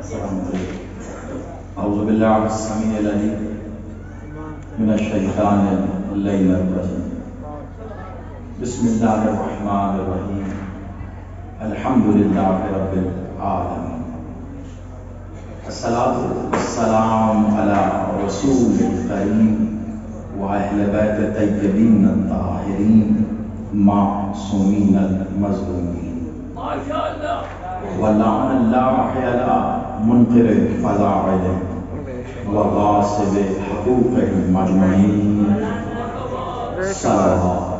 أعوذ بالله السميع العليم من الشيطان اللعين الرجيم بسم الله الرحمن الرحيم الحمد لله رب العالمين الصلاة والسلام على رسول الكريم وأهل بيت الطيبين الطاهرين معصومين المظلومين ما شاء الله ولعن الله على منكر فلاعل وغاصب حقوق المجمعين صلوات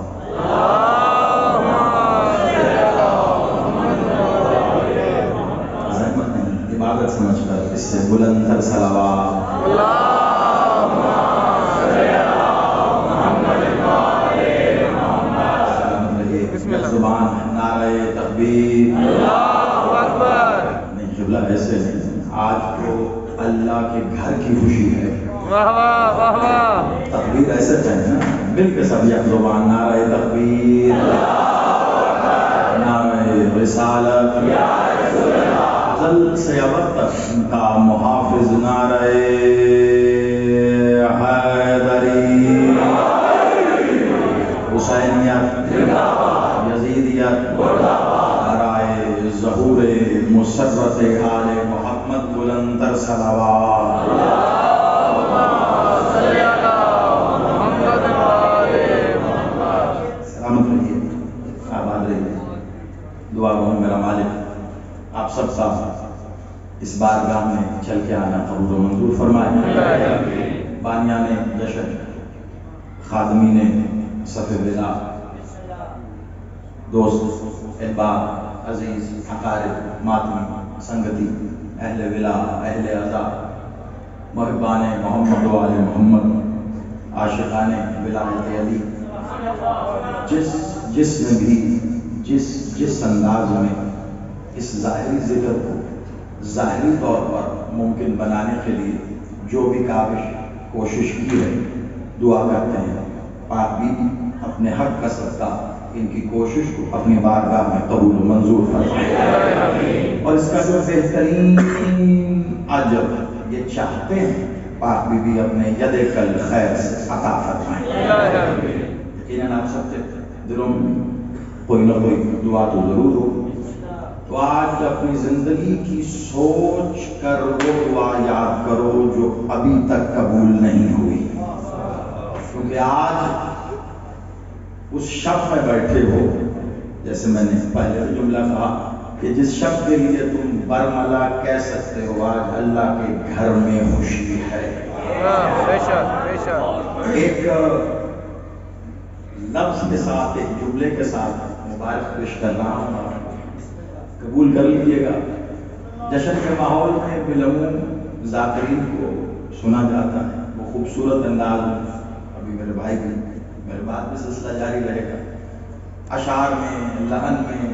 زحمت نہیں عبادت سمجھ کر اس سے بلند تر صلوات زبان نعرہ تکبیر اللہ اکبر نہیں قبلہ ایسے نہیں آج تو اللہ کے گھر کی خوشی ہے واہ واہ واہ واہ تکبیر ایسے چاہیے نا مل کے سب یک زبان نعرہ تکبیر نعرہ رسالت ازل سے ابد تک ان کا محافظ نعرہ حیدری حسینیت یزیدیت برائے ظہور مسرت آل محمد بلند تر صلوات سلامت رہیے آباد رہیے دعا گو میرا مالک آپ سب کا اس بارگاہ میں چل کے آنا قبول و منظور فرمائے بانیان جشن خادمین صف ولا دوست احباب عزیز اقارب ماتمی سنگتی اہل ولا اہل عزا محبان محمد و آل محمد عاشقان ولایت علی جس نے بھی جس انداز میں اس ظاہری ذکر کو ظاہری طور پر ممکن بنانے کے لیے جو بھی کوشش کی ہے دعا کرتے ہیں پاک بی اپنے حق کا صدقہ ان کی کوشش کو اپنی بارگاہ میں قبول و منظور فرمائے اور اس کا جو بہترین اجر یہ چاہتے ہیں پاک بی بی اپنے ید کل خیر سے عطا فرمائے یقیناً آپ سب کے دلوں میں کوئی نہ کوئی دعا تو ضرور ہو تو آج اپنی زندگی کی سوچ کر وہ دعا یاد کرو جو ابھی تک قبول نہیں ہوئی کیونکہ آج اس شب میں بیٹھے ہو جیسے میں نے پہلے جملہ کہا کہ جس شب کے لیے تم برملا کہہ سکتے ہو آج اللہ کے گھر میں خوشی ہے ایک لفظ کے ساتھ ایک جملے کے ساتھ مبارک پیش کر رہا ہوں قبول کر لیجیے گا جشن کے ماحول میں بلموم ذاکرین کو سنا جاتا ہے وہ خوبصورت انداز میں ابھی میرے بھائی بھی میرے بعد بھی سلسلہ جاری رہے گا اشعار میں لحن میں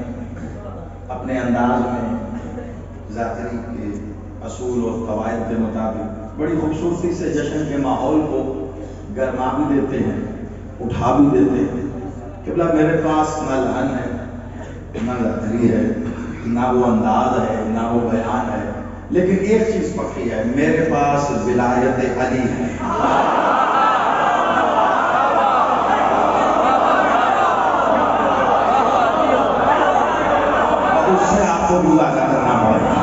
اپنے انداز میں ذاکری کے اصول اور قواعد کے مطابق بڑی خوبصورتی سے جشن کے ماحول کو گرما بھی دیتے ہیں اٹھا بھی دیتے ہیں قبلہ میرے پاس نہ لحن ہے نہ ذاکری ہے نہ وہ انداز ہے نہ وہ بیان ہے لیکن ایک چیز پکی ہے میرے پاس ولایت علی ہے اس سے آپ کو مذاکرہ کرنا پڑے گا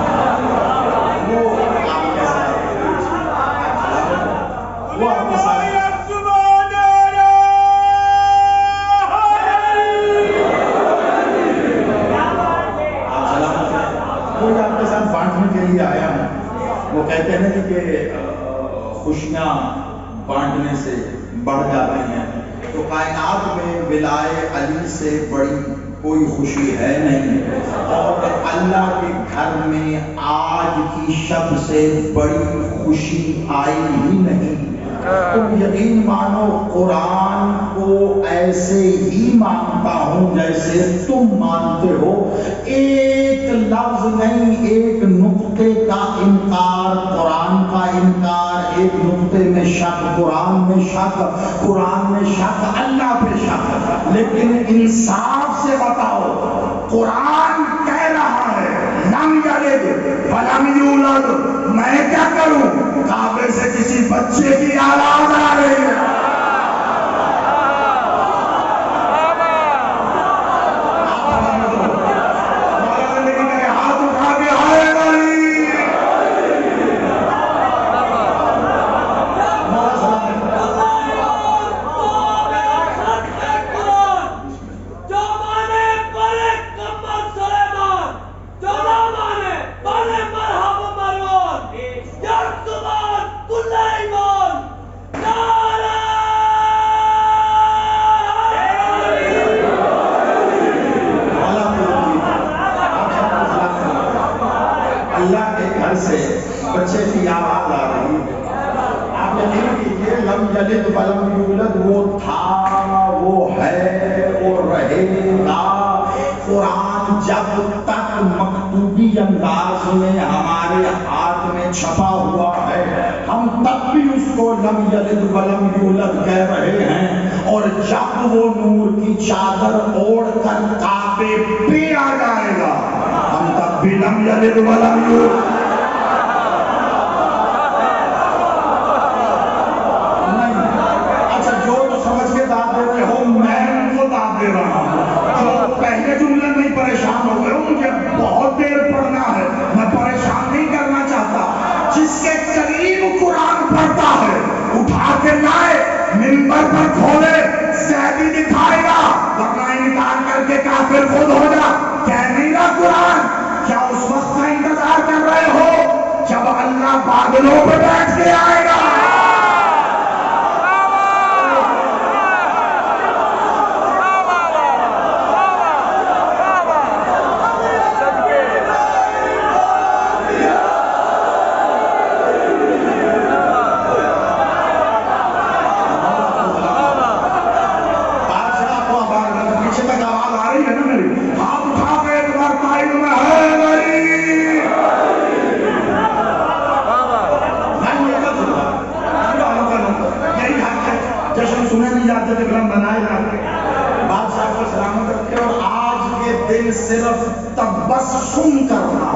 وہ آپ کے ساتھ بانٹنے کے لیے آیا ہوں وہ کہتے ہیں کہ خوشیاں بانٹنے سے بڑھ جاتی ہیں تو کائنات میں ولایت علی سے بڑی کوئی خوشی ہے نہیں اور اللہ کے گھر میں آج کی شب سے بڑی خوشی آئی ہی نہیں تم یقین مانو قرآن کو ایسے ہی مانتا ہوں جیسے تم مانتے ہو ایک لفظ نہیں ایک نقطے کا انکار قرآن کا انکار ایک نقطے میں شک قرآن میں شک اللہ پہ شک لیکن انصاف سے بتاؤ قرآن کہہ رہا ہے لم یلد ولم یولد اللہ کے گھر سے بچے کی آواز آ رہی ہے. آپ یقین کیجیے لم یلد ولم یولد وہ تھا، وہ ہے، وہ رہے گا. قرآن جب تک مکتوبی انداز میں ہمارے ہاتھ میں چھپا ہوا ہے ہم تب بھی اس کو لم یلد ولم یولد کہہ رہے ہیں. اور جب وہ نور کی چادر اوڑھ کر کعبے پہ آ جائے گا ہم تب بھی لم یلد ولم یولد. اچھا جو سمجھ کے داد دے رہے ہو میں ان کو داد دے رہا ہوں. جو پہلے جملے نہیں پریشان ہو گئے ہو مجھے بہت دیر پڑھنا ہے، میں پریشان نہیں کرنا چاہتا. جس کے قریب قرآن پڑھتا ہے اٹھا کے لائے منبر پر کھولے سیدی دکھائے گا، ورنہ انکار کر کے کافر خود ہو جا. کہہ نہیں رہا قرآن. کیا اس وقت کا انتظار کر رہے ہو جب اللہ بادلوں پہ بیٹھ کے آئے گا؟ صرف تبسم کرنا،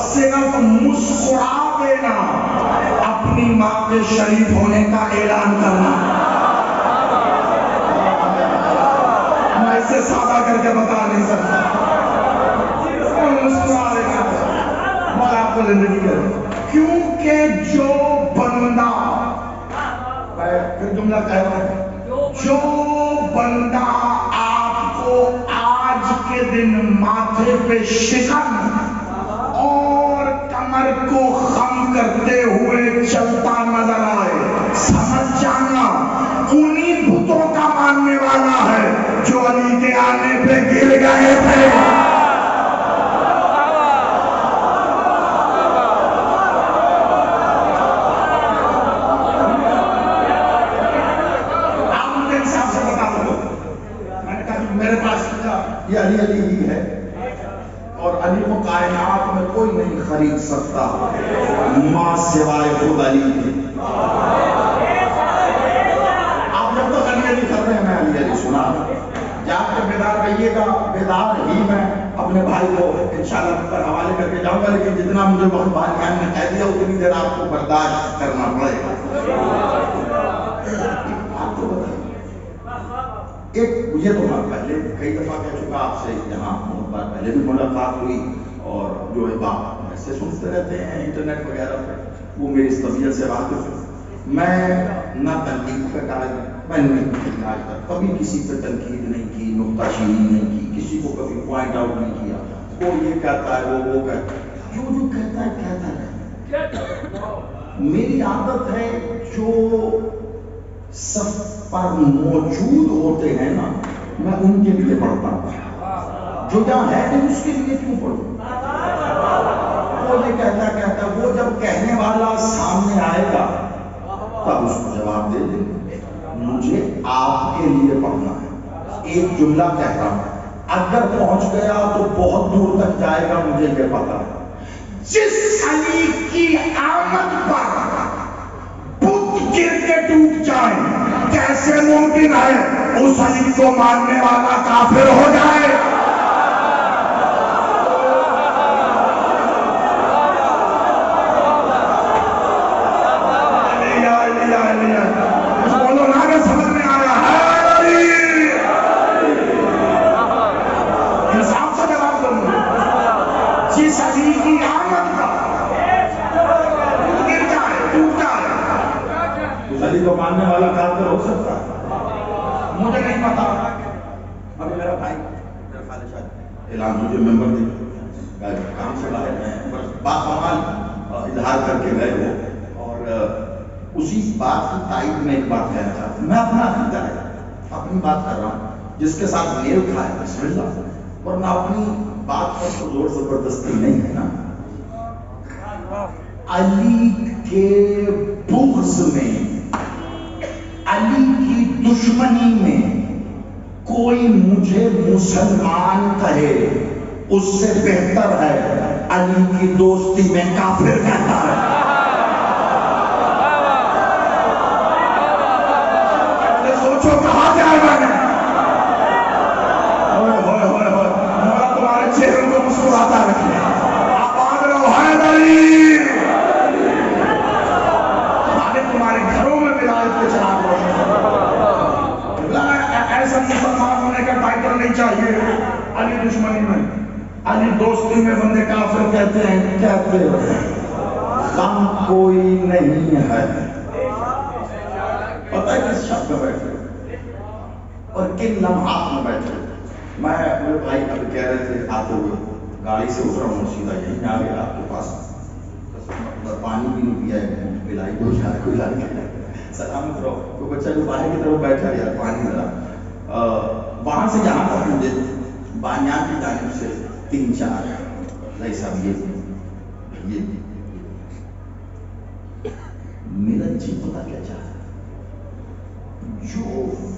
صرف مسکرا دینا، اپنی ماں کے شریف ہونے کا اعلان کرنا. میں اسے سادہ کر کے بتا نہیں سکتا. مسکرا دینا مولا آپ کو زندگی ہے. کیونکہ جو بندہ، پھر جملہ کہہ رہا ہے، جو بندہ آپ کو آج کے دن ماتھے پہ شکن اور کمر کو خم کرتے ہوئے چلتا نظر آئے، سمجھ جانا انہی بتوں کا ماننے والا ہے جو علی کے آنے پہ گر گئے تھے. یہ علی علی ہی ہے اور علی کو کائنات میں کوئی نہیں خرید سکتا ماں سوائے خود علی کی. آپ جب تک علی علی کر رہے ہیں میں علی علی سنا جا کے بیدار رہیے گا. بیدار ہی میں اپنے بھائی کو انشاءاللہ پر حوالے کر کے جاؤں گا، لیکن جتنا مجھے بہت بھائی نے کہہ دیا اتنی دیر آپ کو برداشت کرنا پڑے گا. آپ کو بتائیے ایک یہ تو میں پہلے کئی دفعہ کہہ چکا آپ سے، یہاں بہت بار پہلے بھی ملاقات ہوئی اور جو بات ایسے سنتے رہتے ہیں انٹرنیٹ وغیرہ پہ وہ میری اس طبیعت سے واقف ہے. میں نہ تنقید کا قائل، میں نے آج تک کبھی کسی پہ تنقید نہیں کی، نکتہ چینی نہیں کی، کسی کو کبھی پوائنٹ آؤٹ نہیں کیا. وہ یہ کہتا ہے وہ کہتا ہے، جو کہتا ہے کہتا ہے. میری عادت ہے جو صف پر موجود ہوتے ہیں نا میں ان کے لیے پڑھتا ہوں. جو جہاں ہے نہیں اس کے لیے کیوں پڑھوں؟ وہ یہ کہتا وہ جب کہنے والا سامنے آئے گا تب اس کو جواب دے دیں. مجھے آپ کے لیے پڑھنا ہے. ایک جملہ کہتا ہوں اگر پہنچ گیا تو بہت دور تک جائے گا، مجھے یہ پتا ہے. جس علی کی آمد پر بت گر کے ٹوٹ جائیں کیسے ممکن ہے اس علی کو ماننے والا کافر ہو جائے؟ بولو نا کہ سمجھ میں آیا ہے؟ انصاف سے جواب دوں جس علی کی آمد کا گر جائے ٹوٹ جائے اس علی کو ماننے والا کافر ہو سکتا ہے؟ مجھے نہیں پتا. ابھی میرا بھائی میرا خالد شاہ اعلان مجھے ممبر دے کام سے باہر ہیں باقمال اظہار کر کے گئے ہو اور اسی بات کی تائید میں ایک بات کہنا چاہتا ہوں. میں اپنا عقیدہ ہے اپنی بات کر رہا ہوں، جس کے ساتھ میل کھائے بسم اللہ، ورنہ اپنی بات پر تو زور زبردستی نہیں ہے نا. علی کے بغض میں، علی کی دشمنی میں کوئی مجھے مسلمان کہے اس سے بہتر ہے علی کی دوستی میں کافر کہتا ہے۔ سوچو کہاں جائے میں نے، مولا تمہارے چہروں کو مسکراتا رکھے، آپ آگ رہو حیدری، مالک تمہارے گھروں میں ولایت کے چراغ روشن کرے۔ ایسا مسلمان ہونے کا ٹائٹل نہیں چاہیے علی دشمنی میں، علی دوستی میں بندے کافر کہتے ہیں، کہتے ہیں غم کوئی نہیں ہے۔ پتہ ہے کس شخص میں بیٹھے اور کن لمحات میں بیٹھے؟ میں میرے بھائی ابھی کہہ رہے تھے آتے ہوئے گاڑی سے اترا ہوں، سیدھا یہیں آ گیا آپ کے پاس، پانی بھی نہیں پیا ہے، پلائی دو شاید کوئی لا کے سلامت رہو، کوئی بچہ جو باہر کی طرف بیٹھا یار پانی ذرا، وہاں سے جہاں تک مجھے بانیان کی جانب سے 3-4 بھائی صاحب یہ میرا جی پتا کیا چاہتا ہے، جو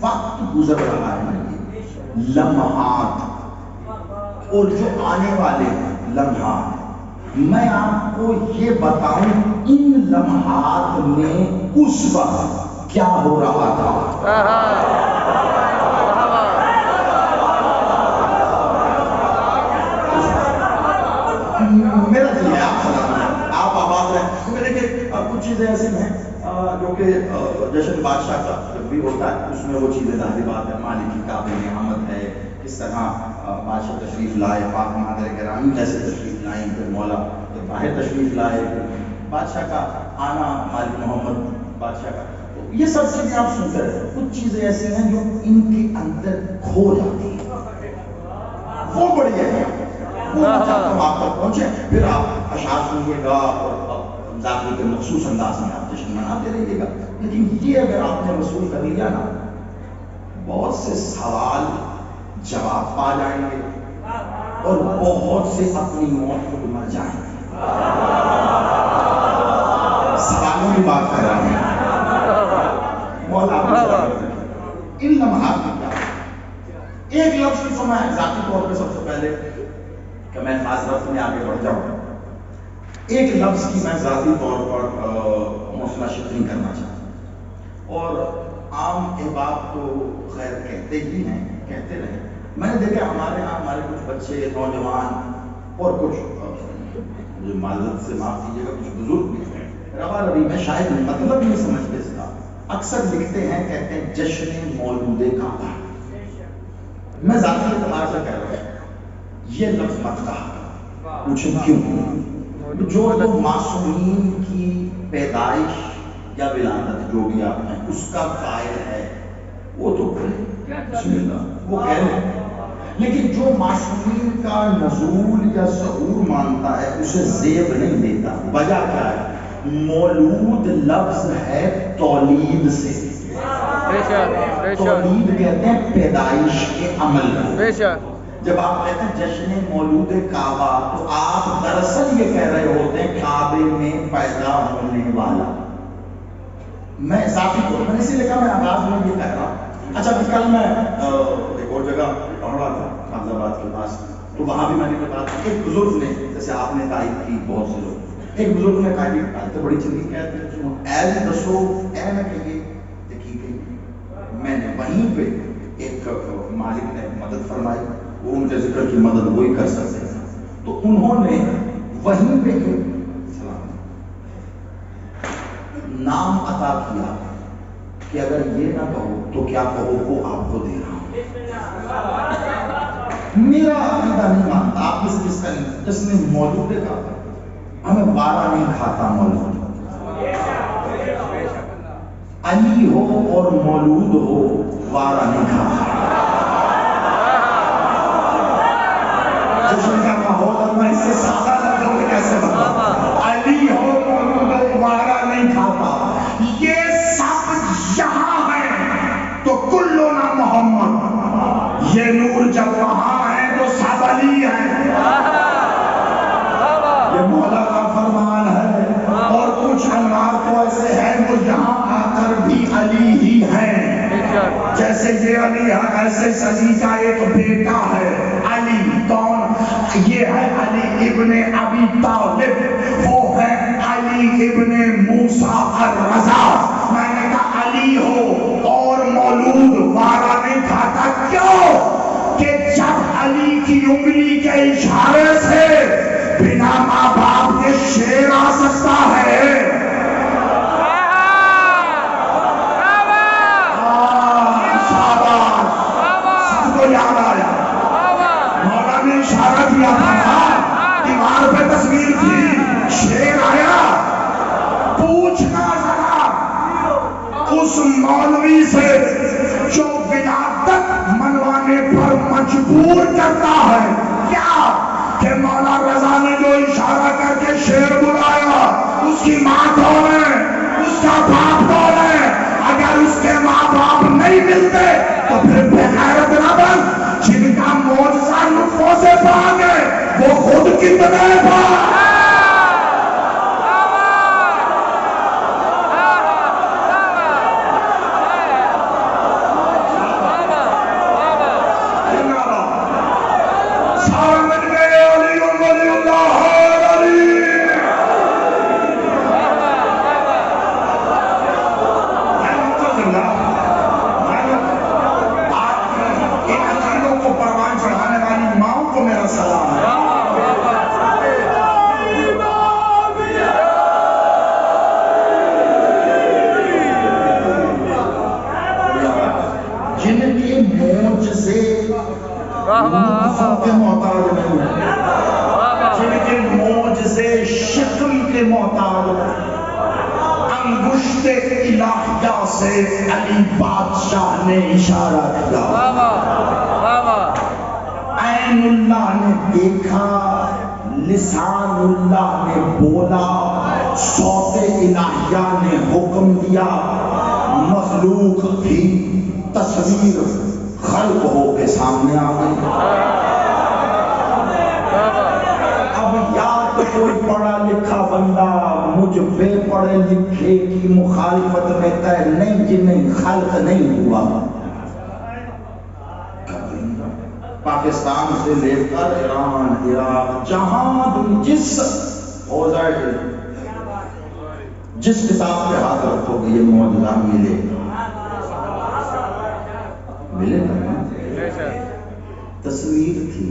وقت گزر رہا ہے نا، یہ لمحات اور جو آنے والے لمحات، میں آپ کو یہ بتاؤں ان لمحات میں اس وقت کیا ہو رہا تھا۔ میرا دل ہے آپ سلام، آپ آباد رہیں، کیونکہ دیکھیں کچھ چیزیں ایسی ہیں جو کہ جشن بادشاہ کا جب بھی ہوتا ہے اس میں وہ چیزیں ظاہری بات ہے، مالک کی کعبے میں آمد ہے، کس طرح بادشاہ تشریف لائے، پاک مہاجر گرامی کیسے تشریف لائیں، پھر مولا باہر تشریف لائے، بادشاہ کا آنا، مالک محمد بادشاہ کا، یہ سب چیزیں آپ سنتے رہے۔ کچھ چیزیں ایسی ہیں جو ان کے اندر کھو جاتی ہیں، وہ بڑی ہے، وہ میں چاہتا ہوں آپ تک پہنچے، پھر آپ اشعار سنیے گا اور ذاتی کے مخصوص انداز میں آپ جشن مناتے رہیے گا، لیکن یہ اگر آپ نے وصول کر لیا نا، بہت سے سوال جواب پا جائیں گے اور بہت سے اپنی موت کو مر جائیں گے۔ سوالوں کی بات کر رہا ہوں، مولا ان لمحات میں کیا ایک لفظ کو میں ذاتی طور پہ سب سے پہلے کہ میں خاص لفظ میں آگے بڑھ جاؤں، ایک لفظ کی میں ذاتی طور پر حوصلہ شکنی کرنا چاہتا ہوں، اور عام احباب تو خیر کہتے ہی ہیں، کہتے رہے، میں نے دیکھا ہمارے ہاں ہمارے کچھ بچے، نوجوان اور کچھ جو معذرت سے معاف کیجیے گا کچھ بزرگ بھی ہیں، روا روی میں شاید مطلب نہیں سمجھتے اس کا، اکثر لکھتے ہیں، کہتے ہیں جشن مولود کعبہ۔ میں ذاتی اعتبار سے کہہ رہا ہوں یہ لفظ مت کہا، پوچھیں کیوں؟ جو تو معصومین کی پیدائش یا ولادت جو بھی آپ ہیں اس کا قائل ہے وہ تو بولے بسم اللہ، وہ کہہ لیں، لیکن جو معصومین کا نزول یا ظہور مانتا ہے اسے زیب نہیں دیتا۔ وجہ کیا ہے؟ مولود لفظ ہے تولید سے، تولید کہتے ہیں پیدائش کے عمل کو۔ جب آپ کہتے ہیں جشن مولود کعبہ تو آپ دراصل یہ کہہ رہے ہوتے ہیں کعبے میں پیدا ہونے والا۔ میں ذاتی طور پر اسی لکھا میں آغاز میں یہ کہہ رہا ہوں۔ اچھا کل میں ایک اور جگہ پڑھ رہا تھا حافظ آباد کے پاس، تو وہاں بھی میں نے بات کی، ایک بزرگ نے جیسے آپ نے تائید کی بہت سے لوگ، ایک بزرگ نے تائید کی، بڑی چیزیں کہتے ہیں سنو ایل دسو اے میں کہیے دیکھی گئی، میں نے وہیں پہ ایک مالک نے مدد فرمائی، وہ مجھے ذکر کی مدد وہی کر سکتے ہیں، تو انہوں نے وہیں پہ نام عطا کیا کہ اگر یہ نہ کہو تو کیا کہو وہ آپ کو دے رہا ہوں۔ میرا عقیدہ نہیں مانتا آپ میں سے جس کا نہیں، جس نے مولود کا ہمیں وارا نہیں کھاتا، مولود علی ہو اور مولود ہو وارا نہیں کھاتا۔ جشن کا ماحول اور میں اس سے سادہ لفظوں میں کیسے بتاؤں، علی ہو مولود ہو وارا نہیں کھاتا، یہ سب یہاں ہے تو کلنا محمد، یہ نور جب وہاں ہے تو سب علی ہے، یہ مولا کا فرمان ہے علی حضرت علی کا ایک بیٹا ہے علی، کون؟ یہ ہے علی ابن ابی طالب، وہ ہے علی ابن موسیٰ الرضا۔ میں نے کہا علی ہو اور مولود وارا نہیں کھاتا، کیوں؟ کہ جب علی کی انگلی کے اشارے سے بنا ماں باپ کے شیر آ سکتا ہے، سب کو یاد آیا، مولا نے اشارہ دیا تھا نا، دیوار پہ تصویر تھی، شیر آیا۔ پوچھنا ذرا اس مولوی سے جو ولادت منوانے پر مجبور کرتا ہے، کیا کہ مولا رضا نے جو اشارہ کر کے شیر بلایا، اس کی ماں کون ہے، اس کا باپ کون ہے؟ اگر اس کے ماں باپ نہیں ملتے تو پھر بے غیرت نہ بن، جن کا معجزہ لطفوں سے پاک ہے وہ خود کتنے پاک۔ سے علی بادشاہ نے اشارہ کیا، عین اللہ نے دیکھا، لسان اللہ نے بولا، صوت الہیہ نے حکم دیا، مخلوق کی تصویر خلق ہو کے سامنے آ گئی۔ اب یا تو کوئی پڑھا لکھا بندہ مجھ بے پڑھے لکھے کی مخالفت میں کہے نہیں جی نہیں، خلق نہیں ہوا۔ پاکستان سے لے کر ایران، عراق، جہاں جس ہو جائے، جس کتاب پہ ہاتھ رکھو گے یہ معجزہ ملے گا۔ تصویر تھی،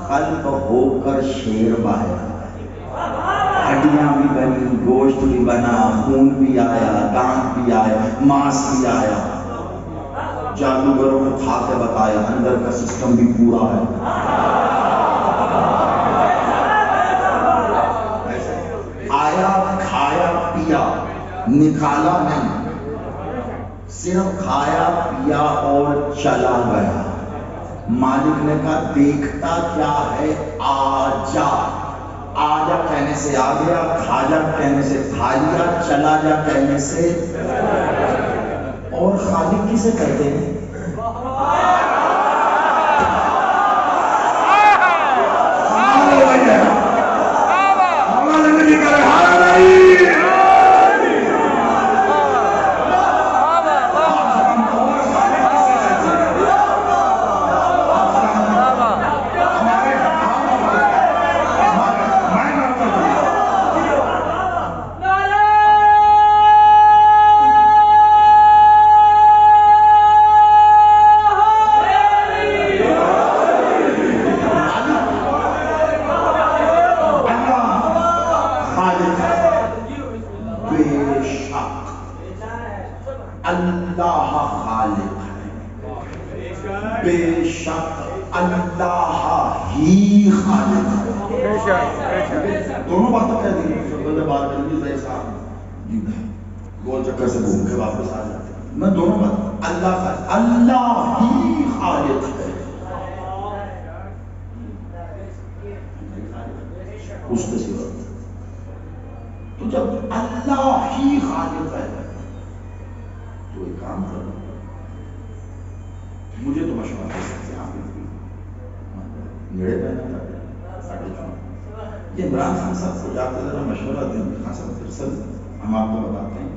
خلق ہو کر شیر باہر، ہڈیاں بھی بنی، گوشت بھی بنا، خون بھی آیا، دانت بھی آیا، ماس بھی آیا، جادوگروں کو کھا کے بتایا اندر کا سسٹم بھی پورا ہے۔ آیا، کھایا، پیا، نکالا نہیں، صرف کھایا پیا اور چلا گیا۔ مالک نے کہا دیکھتا کیا ہے، آجا۔ آجا کہنے سے آ گیا، کھا جا کہنے سے کھا لیا، چلا جا کہنے سے۔ اور خالق کسے کہتے ہیں؟ دونوں باتوں کہہ دی، بات کر گول چکر سے گھوم کے واپس آ جاتے ہیں۔ میں دونوں بات، اللہ ہی خالق ہے، اس کے سوا۔ تو جب اللہ ہی خالق ہے تو ایک کام کرو، مجھے تو مشورہ دے سکتے ہیں، آپ نیڑے پہنا تھا ساڑھے چون، یہ عمران خان صاحب کو جاتے ذرا مشورہ دیں، خان صاحب درصل ہم آپ کو بتاتے ہیں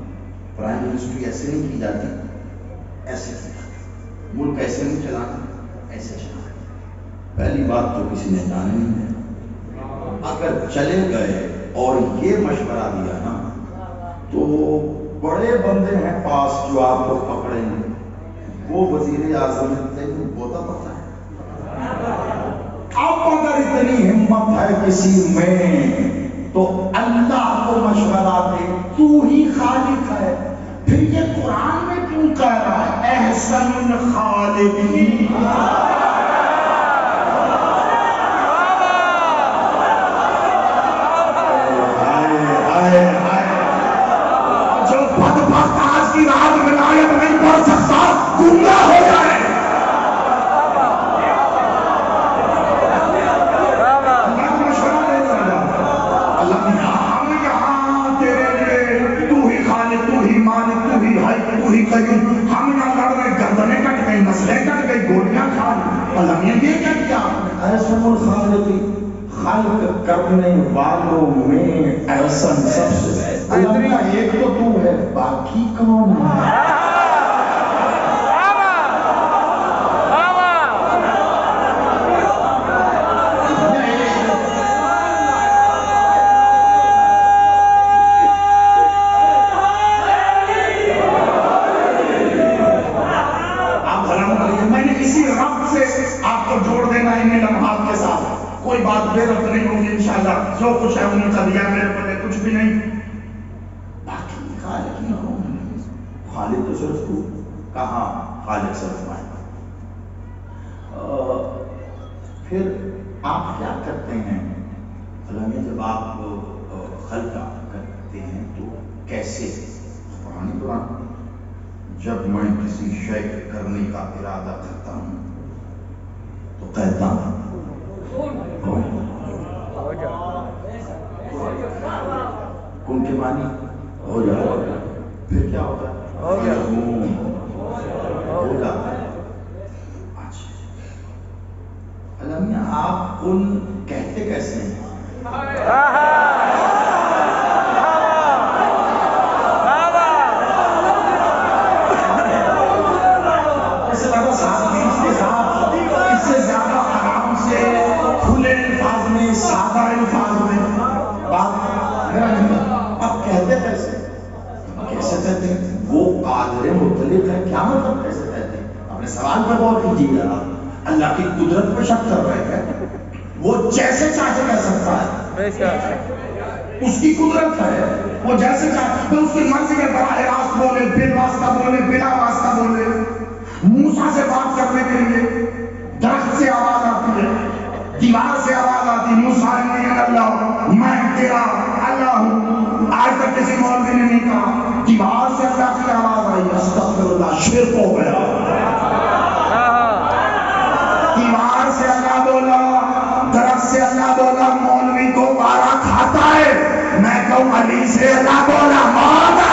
پرائم منسٹری ایسے نہیں کی جاتی، ایسے کی جاتی۔ ملک ایسے نہیں چلانا، ایسے چلانا۔ پہلی بات تو کسی نے جانے نہیں ہے، اگر چلے گئے اور یہ مشورہ دیا نا تو بڑے بندے ہیں پاس جو آپ کو پکڑیں گے، وہ وزیر اعظم بوتا پڑتا ہے۔ اب اگر اتنی ہمت ہے کسی میں تو اللہ کو مشورہ دے، تو ہی خالق ہے، پھر یہ قرآن میں کیوں کہہ رہا ہے احسن الخالقین؟ جو بدبخت آج کی رات ولایت نہیں پڑھ سکتا گمراہ ہو جائے۔ ہم نہ لڑ رہے، گردنیں کٹ گئی، نسلیں کٹ گئی، گولیاں کھا لی، اللہ نے یہ کیا کیا؟ احسن الخالقین، خلق کرنے والوں میں احسن سب سے اللہ، ایک تو تو ہے، باقی کون ہے؟ کوئی بات بے ربط نہیں ہوگی انشاءاللہ، جو کچھ ہے انہیں کا دیا، میرے پتے کچھ بھی نہیں۔ باقی خالق ہی کون ہے؟ خالق تو صرف تو، کہاں خالق صرف میں۔ پھر آپ کیا کرتے ہیں؟ علامہ جب آپ خلق کرتے ہیں تو کیسے؟ قرآن جب میں کسی شے کرنے کا ارادہ کرتا ہوں تو کہتا ہوں کن کے معنی ہو جاؤ، پھر کیا ہوتا ہے؟ ہو جاتا ہے۔ اچھا علامہ آپ کن کہتے کیسے ہیں؟ اس سے زیادہ آرام سے کھلے الفاظ میں، سادہ الفاظ میں بات میرا نہیں۔ اب کہتے کیسے؟ کیسے کہتے ہیں؟ وہ قادر مطلق ہے، کیا مطلب کیسے کہتے ہیں؟ اپنے سوال پر غور کیجیے گا، اللہ کی قدرت پہ شک کر رہے ہیں، وہ جیسے چاہے کہہ سکتا ہے، اس کی قدرت ہے، وہ جیسے چاہے، تو اس کی مرضی ہے براہ راست بولے، بل واسطہ بولے، بلا واسطہ بولے۔ موسیٰ سے بات کرنے کے لیے درخت سے آواز آتی ہے، دیوار سے آواز آتی، موسیٰ نے اللہ میں تیرا اللہ ہوں۔ آج تک کسی مولوی نے نہیں کہا دیوار سے اللہ کی آواز آئی، استغفر اللہ، شرک ہو گیا۔ دیوار سے اللہ بولا، درخت سے اللہ بولا، مولوی کو بارہ کھاتا ہے، میں کہوں علی سے اللہ بولا مولا۔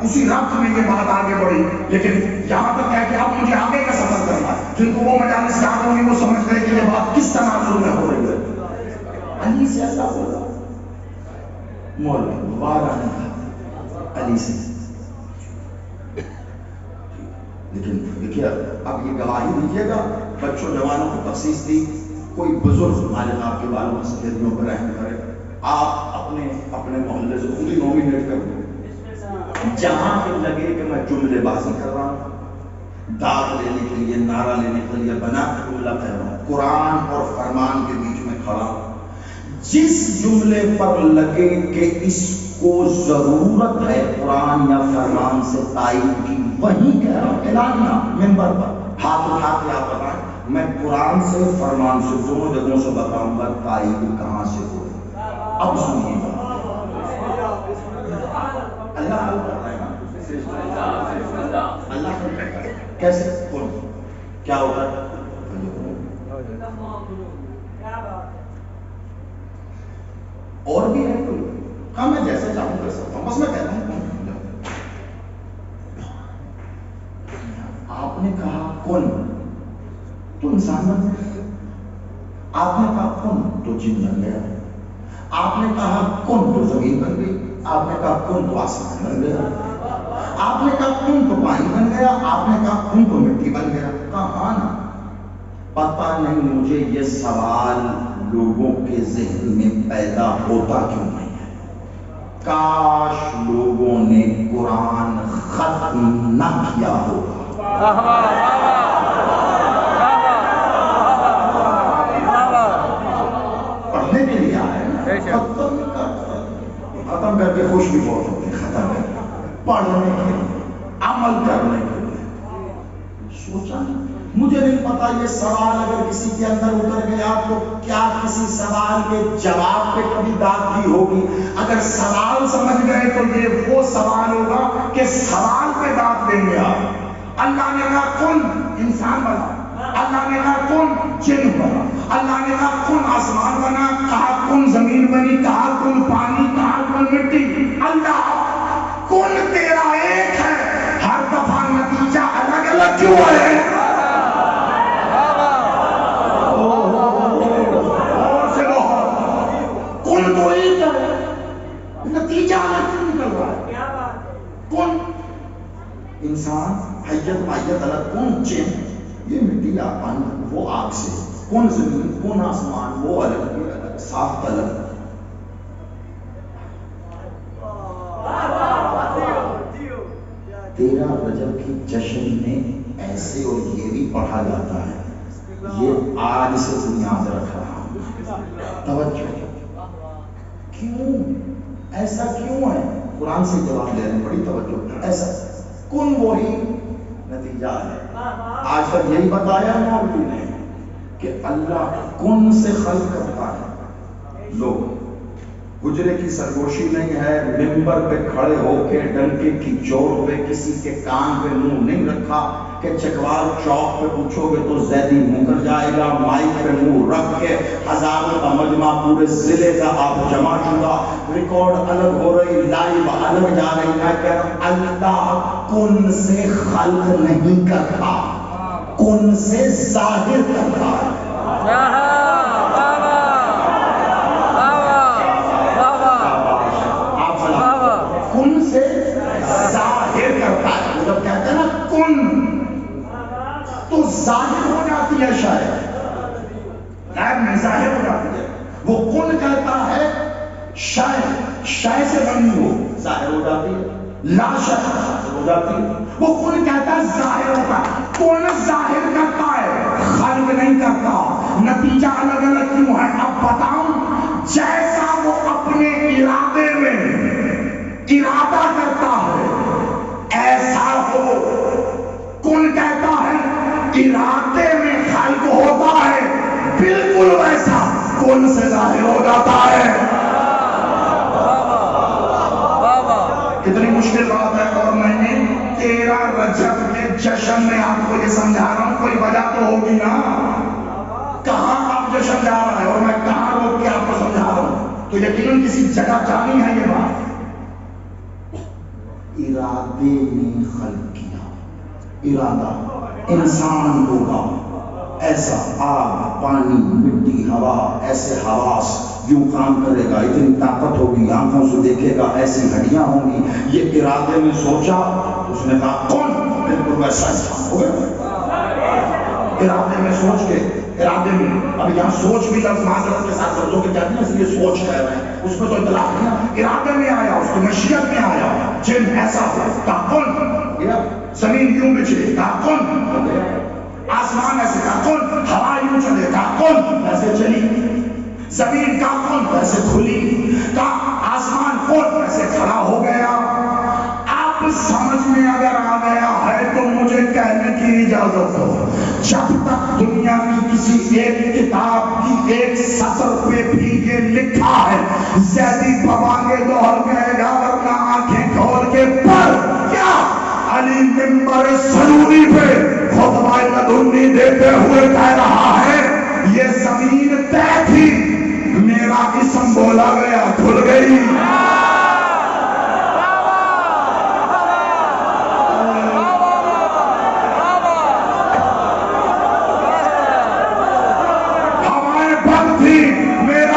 اسی رابط میں یہ بات آگے بڑھی، لیکن یہاں تک ہے کہ اب مجھے آگے کا سفر کرنا ہے۔ جن کو وہ مجالس یاد ہوں گی وہ سمجھ گئے کہ یہ بات کس تناظر میں ہو رہی ہے۔ علی سے اللہ بولا، مولوی وارہ نہیں، علی سے۔ لیکن دیکھیے اب یہ گواہی دیجیے گا، بچوں جوانوں کو تخصیص دی، کوئی بزرگ مالک آپ کے بالوں میں سفیدیوں پر رحم کرے، آپ اپنے محلے سے خود ہی نومینیٹ کر دیں، جہاں پہ لگے کہ میں جملے بازی کر رہا ہوں، داد لینے کے لیے، نعرہ لینے کے لیے بنا کے جملہ کہہ رہا ہوں، قرآن اور فرمان کے بیچ میں کھڑا ہوں، جس جملے پر لگے کہ اس کو ضرورت ہے قرآن یا فرمان سے تائید کی، وہی کہہ رہا ہوں، اعلانیہ منبر پر ہاتھ اٹھا کے آپ بتائیں، میں قرآن سے فرمان سے دونوں جگہوں سے بتاؤں گا تائید کہاں سے ہو۔ اب سنیے گا اللہ اللہ کیسے کیا ہوتا ہے؟ تو جن بن گیا. آپ نے کہا کن تو زمین بن گئی. آپ نے کہا کن تو آسمان بن گیا. آپ نے کہا کن تو پانی بن گیا. آپ نے کہا کن تو مٹی بن گیا. کہاں نا پتہ نہیں مجھے یہ سوال لوگوں کے ذہن میں پیدا ہوتا کیوں نہیں ہے. کاش لوگوں نے قرآن ختم نہ کیا ہوگا. پڑھنے کے لیے آئے ختم کر کے خوش بھی بہت ہوتے ہیں. ختم کر کے پڑھنے کے لیے عمل کرنے کے لیے سوچا. مجھے نہیں پتا یہ سوال اگر کسی کے اندر اتر گیا تو کیا کسی سوال کے جواب پہ کبھی داد دی ہوگی. اگر سوال سمجھ گئے تو یہ وہ سوال ہوگا کہ سوال پہ داد دیں گے آپ. اللہ نے کہا کن انسان بنا. اللہ نے کہا کن جن بنا. اللہ نے کہا کن آسمان بنا. کہا کن زمین بنی. کہا کن پانی. کہا کن مٹی. اللہ کن تیرا ایک ہے. ہر دفعہ نتیجہ الگ الگ کیوں ہے؟ کن تو ایک ہے, نتیجہ الگ کیوں نکل رہا ہے؟ کن انسان حیت مائیت الگ. کن چین یہ مٹی پانی وہ آگ سے. کن زمین کن آسمان وہ الگ یہ الگ. صاف الگ. تیرہ رجب کی جشن میں ایسے اور یہ بھی پڑھا جاتا ہے. یہ آج سے بنیاد رکھ رہا ہوں. توجہ کیوں ایسا کیوں ہے؟ قرآن سے جواب لے رہے ہیں. بڑی توجہ. ایسا کن وہی نتیجہ ہے. آج تک یہی بتایا مولوی نے کہ اللہ کن سے خلق کرتا ہے. لوگ حجرے کی سرگوشی نہیں ہے. ممبر پہ کھڑے ہو کے ڈنکے کی چوٹ پہ کسی کے کان پہ منہ نہیں رکھا کہ چکوال چوک پہ پوچھو گے تو زیدی مکر جائے گا. مائک پہ منہ رکھ کے ہزاروں کا مجمع پورے ضلع کا آپ جمع شدہ. ریکارڈ الگ ہو رہی, لائیو الگ جا رہی. میں کہہ رہا ہوں اللہ کن سے خلق نہیں کرتا, کن سے ظاہر کرتا ہے. کن سے ظاہر کرتا ہے. وہ جب کہتے ہیں نا کن تو ظاہر ہو جاتی ہے. شاید میں ظاہر ہو جاتی ہے. وہ کن کہتا ہے شاید شاید سے بنی ہو ظاہر ہو جاتی ہے. لا شاید ہو جاتی ہے. وہ کن کہتا ہے ظاہر ہوتا ہے. کن ظاہر کرتا ہے, خلق نہیں کرتا. نتیجہ الگ الگ کیوں ہے؟ اب بتاؤں. جیسا وہ اپنے ارادے میں ارادہ کرتا ہے ایسا ہو. کن کہتا ہے ارادے میں خلق ہوتا ہے, بالکل ویسا کن سے ظاہر ہو جاتا ہے. کتنی مشکل بات ہے. اور میں نے 13 رجب کے جشن میں آپ کو یہ سمجھا رہا ہوں. کوئی وجہ تو ہوگی نا. کہاں آپ جشن جا رہا ہے اور میں کہاں روک کے آپ کو سمجھا رہا ہوں, تو یقیناً کسی جگہ جانی ہے یہ بات. ارادے میں خلق کیا. ارادہ انسان ہوگا ایسا. آگ پانی مٹی ہوا ایسے حواس یوں کام کرے گا. اتنی طاقت ہوگی, آنکھوں سے دیکھے گا, ایسی ہڈیاں ہوں گی. یہ ارادے میں سوچا, اس نے کہا کون, بالکل ویسا انسان ہو گیا. ارادے میں سوچ کے ارادے میں. اب یہاں سوچ بھی لفظ معذرت کے ساتھ لفظوں کے کہتے ہیں اس لیے سوچ کہہ رہے ہیں. اس میں تو اطلاق نہیں. ارادے میں آیا, اس کی مشیت میں آیا. جن ایسا ہو کہا کن. زمین یوں بچھے کہا کن. آسمان ایسے کہا کن. ہوا یوں چلے کہا کن, ایسے چلی. زمین کا کن ویسے کھلی. کہا آسمان کن ویسے کھڑا ہو گیا. آپ سمجھ میں اگر آ گیا ہے تو مجھے کہنے کی اجازت دو. جب تک دنیا کی کسی ایک کتاب کی ایک سطر پہ بھی یہ لکھا ہے زیدی بابا کے دور کہے گا, ورنہ آنکھیں کھول کے پڑھ. کیا علی ممبر سروری پہ خطبہ لدنی دیتے ہوئے کہہ رہا ہے یہ زمین طے تھی, میرا اسم بولا گیا کھل گئی. ہوائیں بند تھی, میرا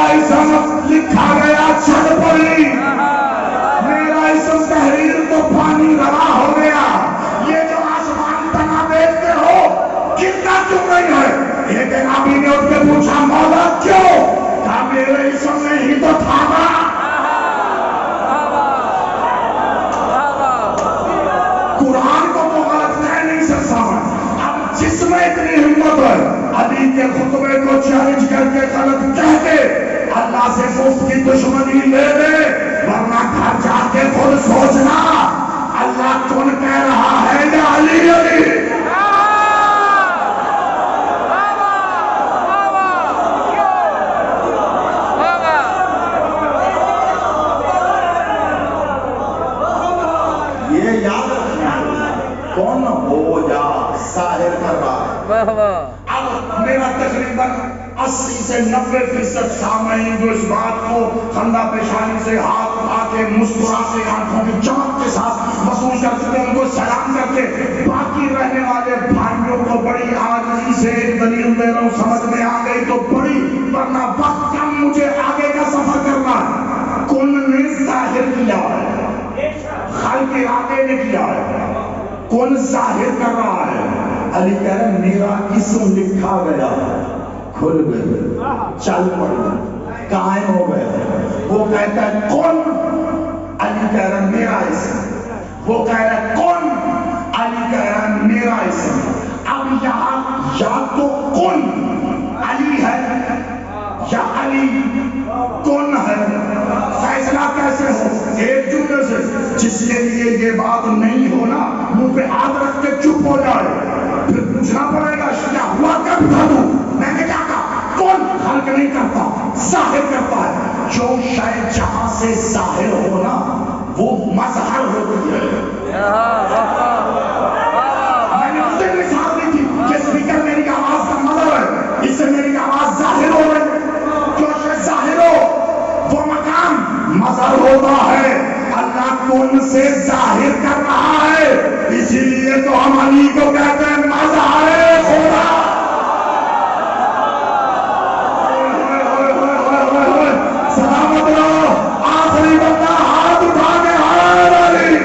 یہ خطبے کو چیلنج کر کے غلط کہہ کے اللہ سے مفت کی دشمنی لے لے، ورنہ گھر جا کے خود سوچنا اللہ کون کہہ رہا ہے یا علی علی؟ یہ یاد رکھنا کون ہو یا ظاہر کر رہا ہے۔ اب میرا تقریباً 80 سے 90% سامعین جو اس بات کو خندہ پیشانی سے ہاتھ اٹھا کے مسکرا کے آنکھوں کی چمک کے ساتھ وصول کر چکے ان کو سلام کر کے، باقی رہنے والے بھائیوں کو بڑی عاجزی سے ایک دلیل دے رہا ہوں، سمجھ میں آ گئی تو بڑی، ورنہ وقت کم مجھے آگے کا سفر کرنا ہے۔ کن نے ظاہر کیا ہے، خلق ارادے نے کیا ہے، کون ظاہر کر رہا ہے؟ علی کہہ رہے ہیں میرا اسم لکھا گیا، کھل گئے، چل پڑے، قائم ہو گئے۔ وہ کہتا ہے کون؟ علی کہہ رہا ہے میرا اسم۔ وہ کہہ رہا ہے کون؟ علی کہہ رہا ہے میرا اسم۔ اب یہاں یا تو کون علی ہے یا علی کون ہے، فیصلہ کیسے ہو؟ ایک جملے سے جس کے لیے یہ بات نہیں ہونا منہ پہ ہاتھ رکھ کے چپ ہو جائے، پھر پوچھنا پڑے گا کیا ہوا، کیا بتا دوں میں نے کیا کہا؟ کون خلق نہیں کرتا، ظاہر کرتا ہے۔ جو شے جہاں سے ظاہر ہونا وہ مظہر ہوتی ہے۔ میں نے اس دن مثال دی تھی کہ اسپیکر میری آواز کا مظہر ہے، اس سے میری آواز ظاہر ہو رہی ہے۔ جو شے ظاہر ہو وہ مقام مظہر ہوتا ہے۔ اللہ کون سے ظاہر کر رہا ہے، اسی لیے تو ہم علی کو کہتے ہیں مظہر خدا۔ سلامت رہو، آخری بندہ ہاتھ اٹھا کے حیدر علی۔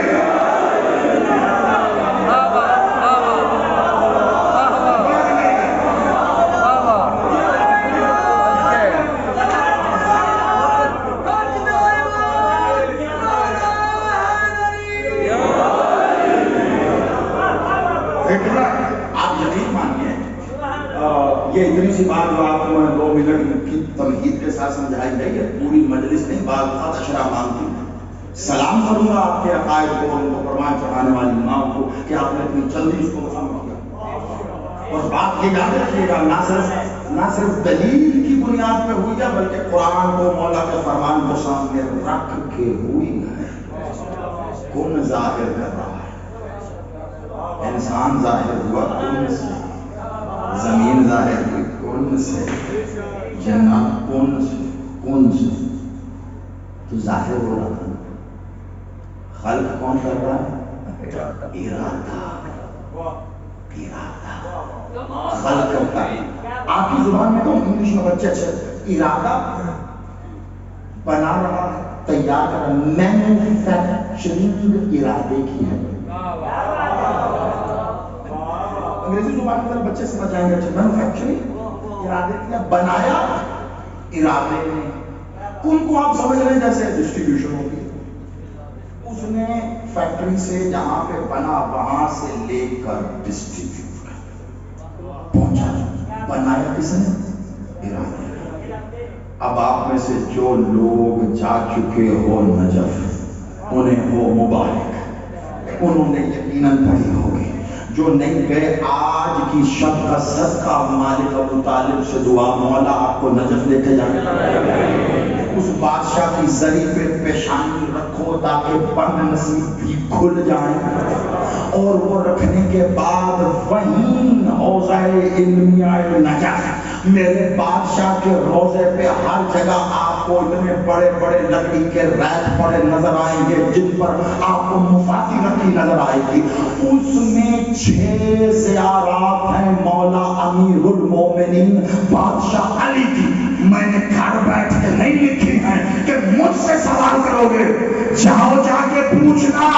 آپ یقین مانیے یہ اتنی سی بات جو آپ کو 2 منٹ کی تمہید کے ساتھ سمجھائی گئی ہے، پوری مجلس نہیں، بعض بہت اشرا مانگتی ہے۔ سلام کروں گا آپ کے عقائد کو، ان کو فرمان چڑھانے والی ماں کو کہ آپ نے اتنی جلدی اس کو سمجھ کیا۔ اور بات یہ یاد رکھیے گا، نہ صرف دلیل کی بنیاد پہ ہوئی ہے بلکہ قرآن کو، مولا کے فرمان کو سامنے رکھ کے ہوئی ہے۔ کون ظاہر کر رہا ہے؟ انسان ظاہر ہوا کون سے، زمین ظاہر ہوئی کون سے، جنات کون سے، تو ظاہر ہو رہا تھا۔ خلق کون کر رہا ہے؟ ارادہ۔ خلق کرتا ہے۔ آپ کی زبان میں تو انگلش میں بچے اچھے، ارادہ بنا رہا ہے، تیار کر رہا ہے، مینوفیکچرنگ ارادے کی ہے۔ انگریزی زبان میں ذرا بچے سمجھ جائیں گے، مینوفیکچرنگ ارادے کیا، بنایا ارادے نے۔ کن کو آپ سمجھ رہے ہیں جیسے ڈسٹریبیوشن ہوتی ہے، اس نے فیکٹری سے جہاں پہ بنا وہاں سے لے کر ڈسٹریبیوٹ کر پہنچا، بنایا کس نے؟ ارادے نے۔ اب آپ میں سے جو لوگ جا چکے ہو نجف، انہیں ہو مبارک، انہوں نے یقیناً پڑھی ہوگی۔ جو نہیں گئے آج کی شب کا صدقہ مالک ابو طالب سے دعا، مولا آپ کو نجف لے کے جائے۔ اس بادشاہ کی زری پہ پیشانی رکھو تاکہ بند نصیب بھی کھل جائیں، اور وہ رکھنے کے بعد وہیں حوضہ علمیہ نجف، میرے بادشاہ کے روزے پہ ہر جگہ آپ کو اتنے بڑے بڑے لکڑی کے ریک پڑے نظر آئیں گے جن پر آپ کو مفاتی رکھی نظر آئے گی۔ اس میں 6 زیارات ہیں مولا امیر المومنین بادشاہ علی کی۔ میں نے گھر بیٹھ کے نہیں لکھی ہیں کہ مجھ سے سوال کرو گے، جاؤ جا کے پوچھنا۔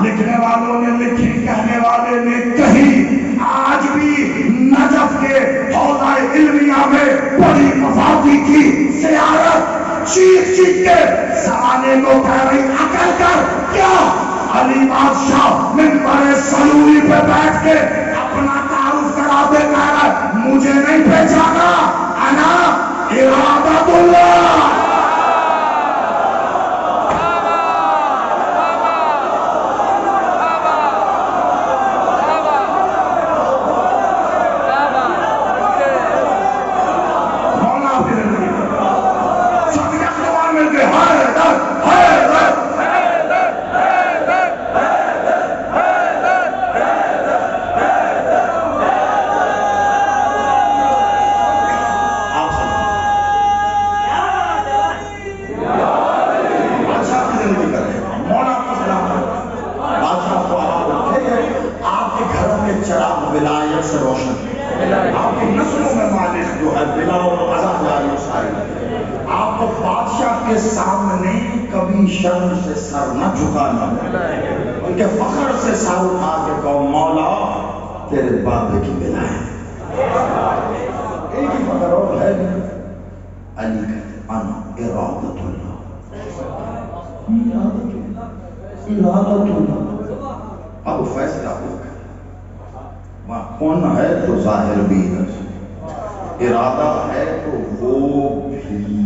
لکھنے والوں نے لکھی، کہنے والے نے کہی۔ آج بھی نجف کے حوضہ علمیہ میں بڑی مفادی کی زیارت چیخ چیخ کے زمانے کو کہہ رہی عقل کر کیا؟ علی بادشاہ منبر سلوری پہ بیٹھ کے اپنا تعارف کرا دے، کہہ رہا ہے مجھے نہیں پہچانا، انا ارادت اللہ. شرم سے سر نہ جھکانا، ان کے فخر سے سر اٹھا کے کہو مولا تیرے بابے کی ولایت. ایک ہی فخر اور ہے علی کہتے انا ارادت اللہ. ارادت اللہ. اب فیصلہ ہو گیا، وہاں کون ہے تو ظاہر بھی ہے، ارادہ ہے تو وہ بھی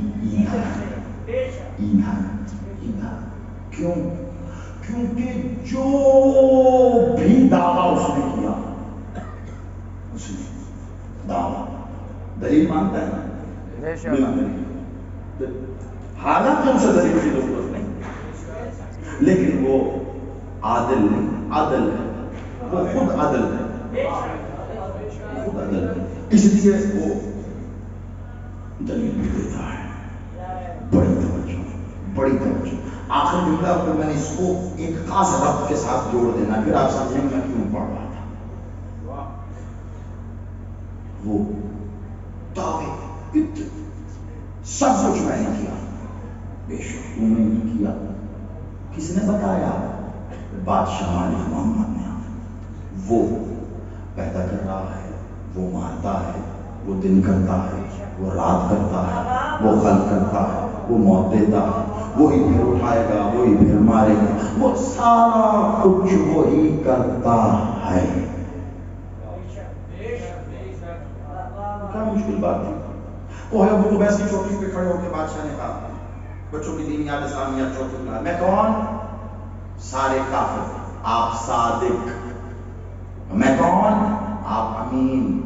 ایمان. کیوں؟ کیونکہ جو بھی دعویٰ اس نے کیا، اس نے دعویٰ دلیل مانتا ہے نا، حالانکہ ان سے دلیل کی ضرورت نہیں، لیکن وہ عادل نہیں، عدل ہے، وہ خود عدل ہے، خود عدل ہے، اس لیے وہ دلیل بھی دیتا ہے. بڑی توجہ، بڑی توجہ. آخر جملہ پر میں نے اس کو ایک خاص ربط کے ساتھ جوڑ دینا، پھر آپ سمجھیں میں کیوں پڑھ رہا تھا. وہ دعوے سب کچھ میں نے کیا، بے شک تم نے نہیں کیا. کس نے بتایا؟ بادشاہ مالک محمد نے. وہ پیدا کر رہا ہے، وہ مارتا ہے، وہ دن کرتا ہے، وہ رات کرتا ہے، وہ خلق کرتا ہے، وہ موت دیتا ہے، وہی پھر اٹھائے گا، وہی پھر مارے گا، وہ سارا کچھ وہی کرتا ہے. کیا مشکل بات ہے؟ وہ ہے وہ ویسی چوٹی پہ کھڑے ہو کے بادشاہ نے کہا بچوں کی دینیات اسلامیات چوٹی پہ، میں کون؟ سارے کافر. آپ صادق. میں کون؟ آپ امین.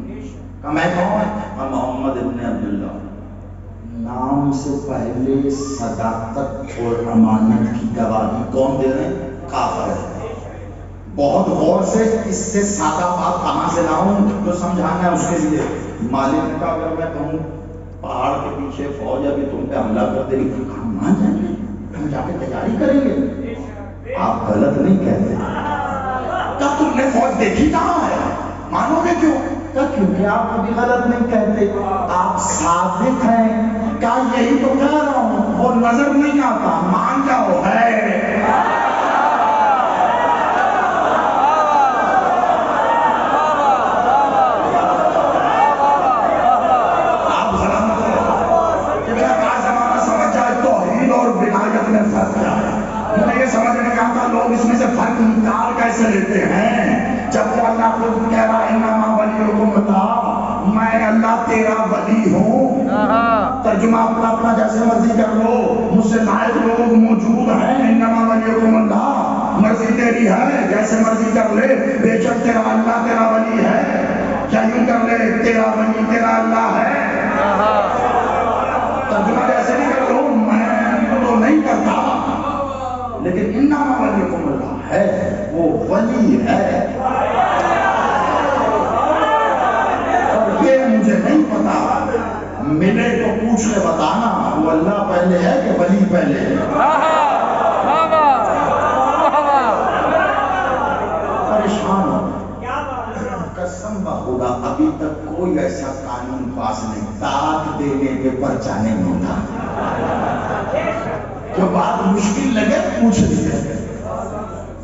میں کون؟ میں محمد ابن عبداللہ. نام سے پہلے صداقت اور امانت کی گواہی کون دے رہے ہیں؟ کافر ہے. بہت غور سے اس سے سادہ بات کہاں سے لاؤں جو سمجھانا ہے اس کے لیے. مالک نے کہا اگر میں کہوں پہاڑ کے پیچھے فوج ابھی تم پہ حملہ کر دے گی، ہم مان جائیں گے، ہم جا کے تیاری کریں گے. آپ غلط نہیں کہتے. کیا تم نے فوج دیکھی کہاں ہے؟ مانو گے کیوں؟ کیونکہ آپ کبھی غلط نہیں کہتے، آپ صادق ہیں. کیا یہی تو کہہ رہا ہوں، وہ نظر نہیں آتا، مان جاؤ ہے. آپ غلط مت ہو کہ میرا کہا زمانہ سمجھ جائے توحید اور ولایت میں فرق کیا ہے. مجھے یہ سمجھ نہیں آتا لوگ اس میں سے فرق نکال کیسے لیتے ہیں. جب وہ اللہ خود کہہ رہا ہے انما ولیکم اللہ، میں اللہ تیرا ولی ہوں. ترجمہ اپنا اپنا جیسے مرضی کر لو، مجھ سے لائق لوگ موجود ہیں. انما ولیکم اللہ، مرضی تیری ہے جیسے مرضی کر لے. بے شک تیرا اللہ تیرا ولی ہے. کیا یوں کر لے تیرا ولی تیرا اللہ ہے؟ ترجمہ جیسے نہیں کر لو، میں تو نہیں کرتا، لیکن انما ولیکم اللہ ہے، وہ ولی ہے. اور یہ مجھے نہیں پتا، ملے تو پوچھ لے بتانا وہ اللہ پہلے ہے کہ ولی پہلے ہے. پریشان ہو قسم بخدا ابھی تک کوئی ایسا قانون پاس نہیں داد دینے پہ پرچہ نہیں ہوتا. جو بات مشکل لگے پوچھ لیتے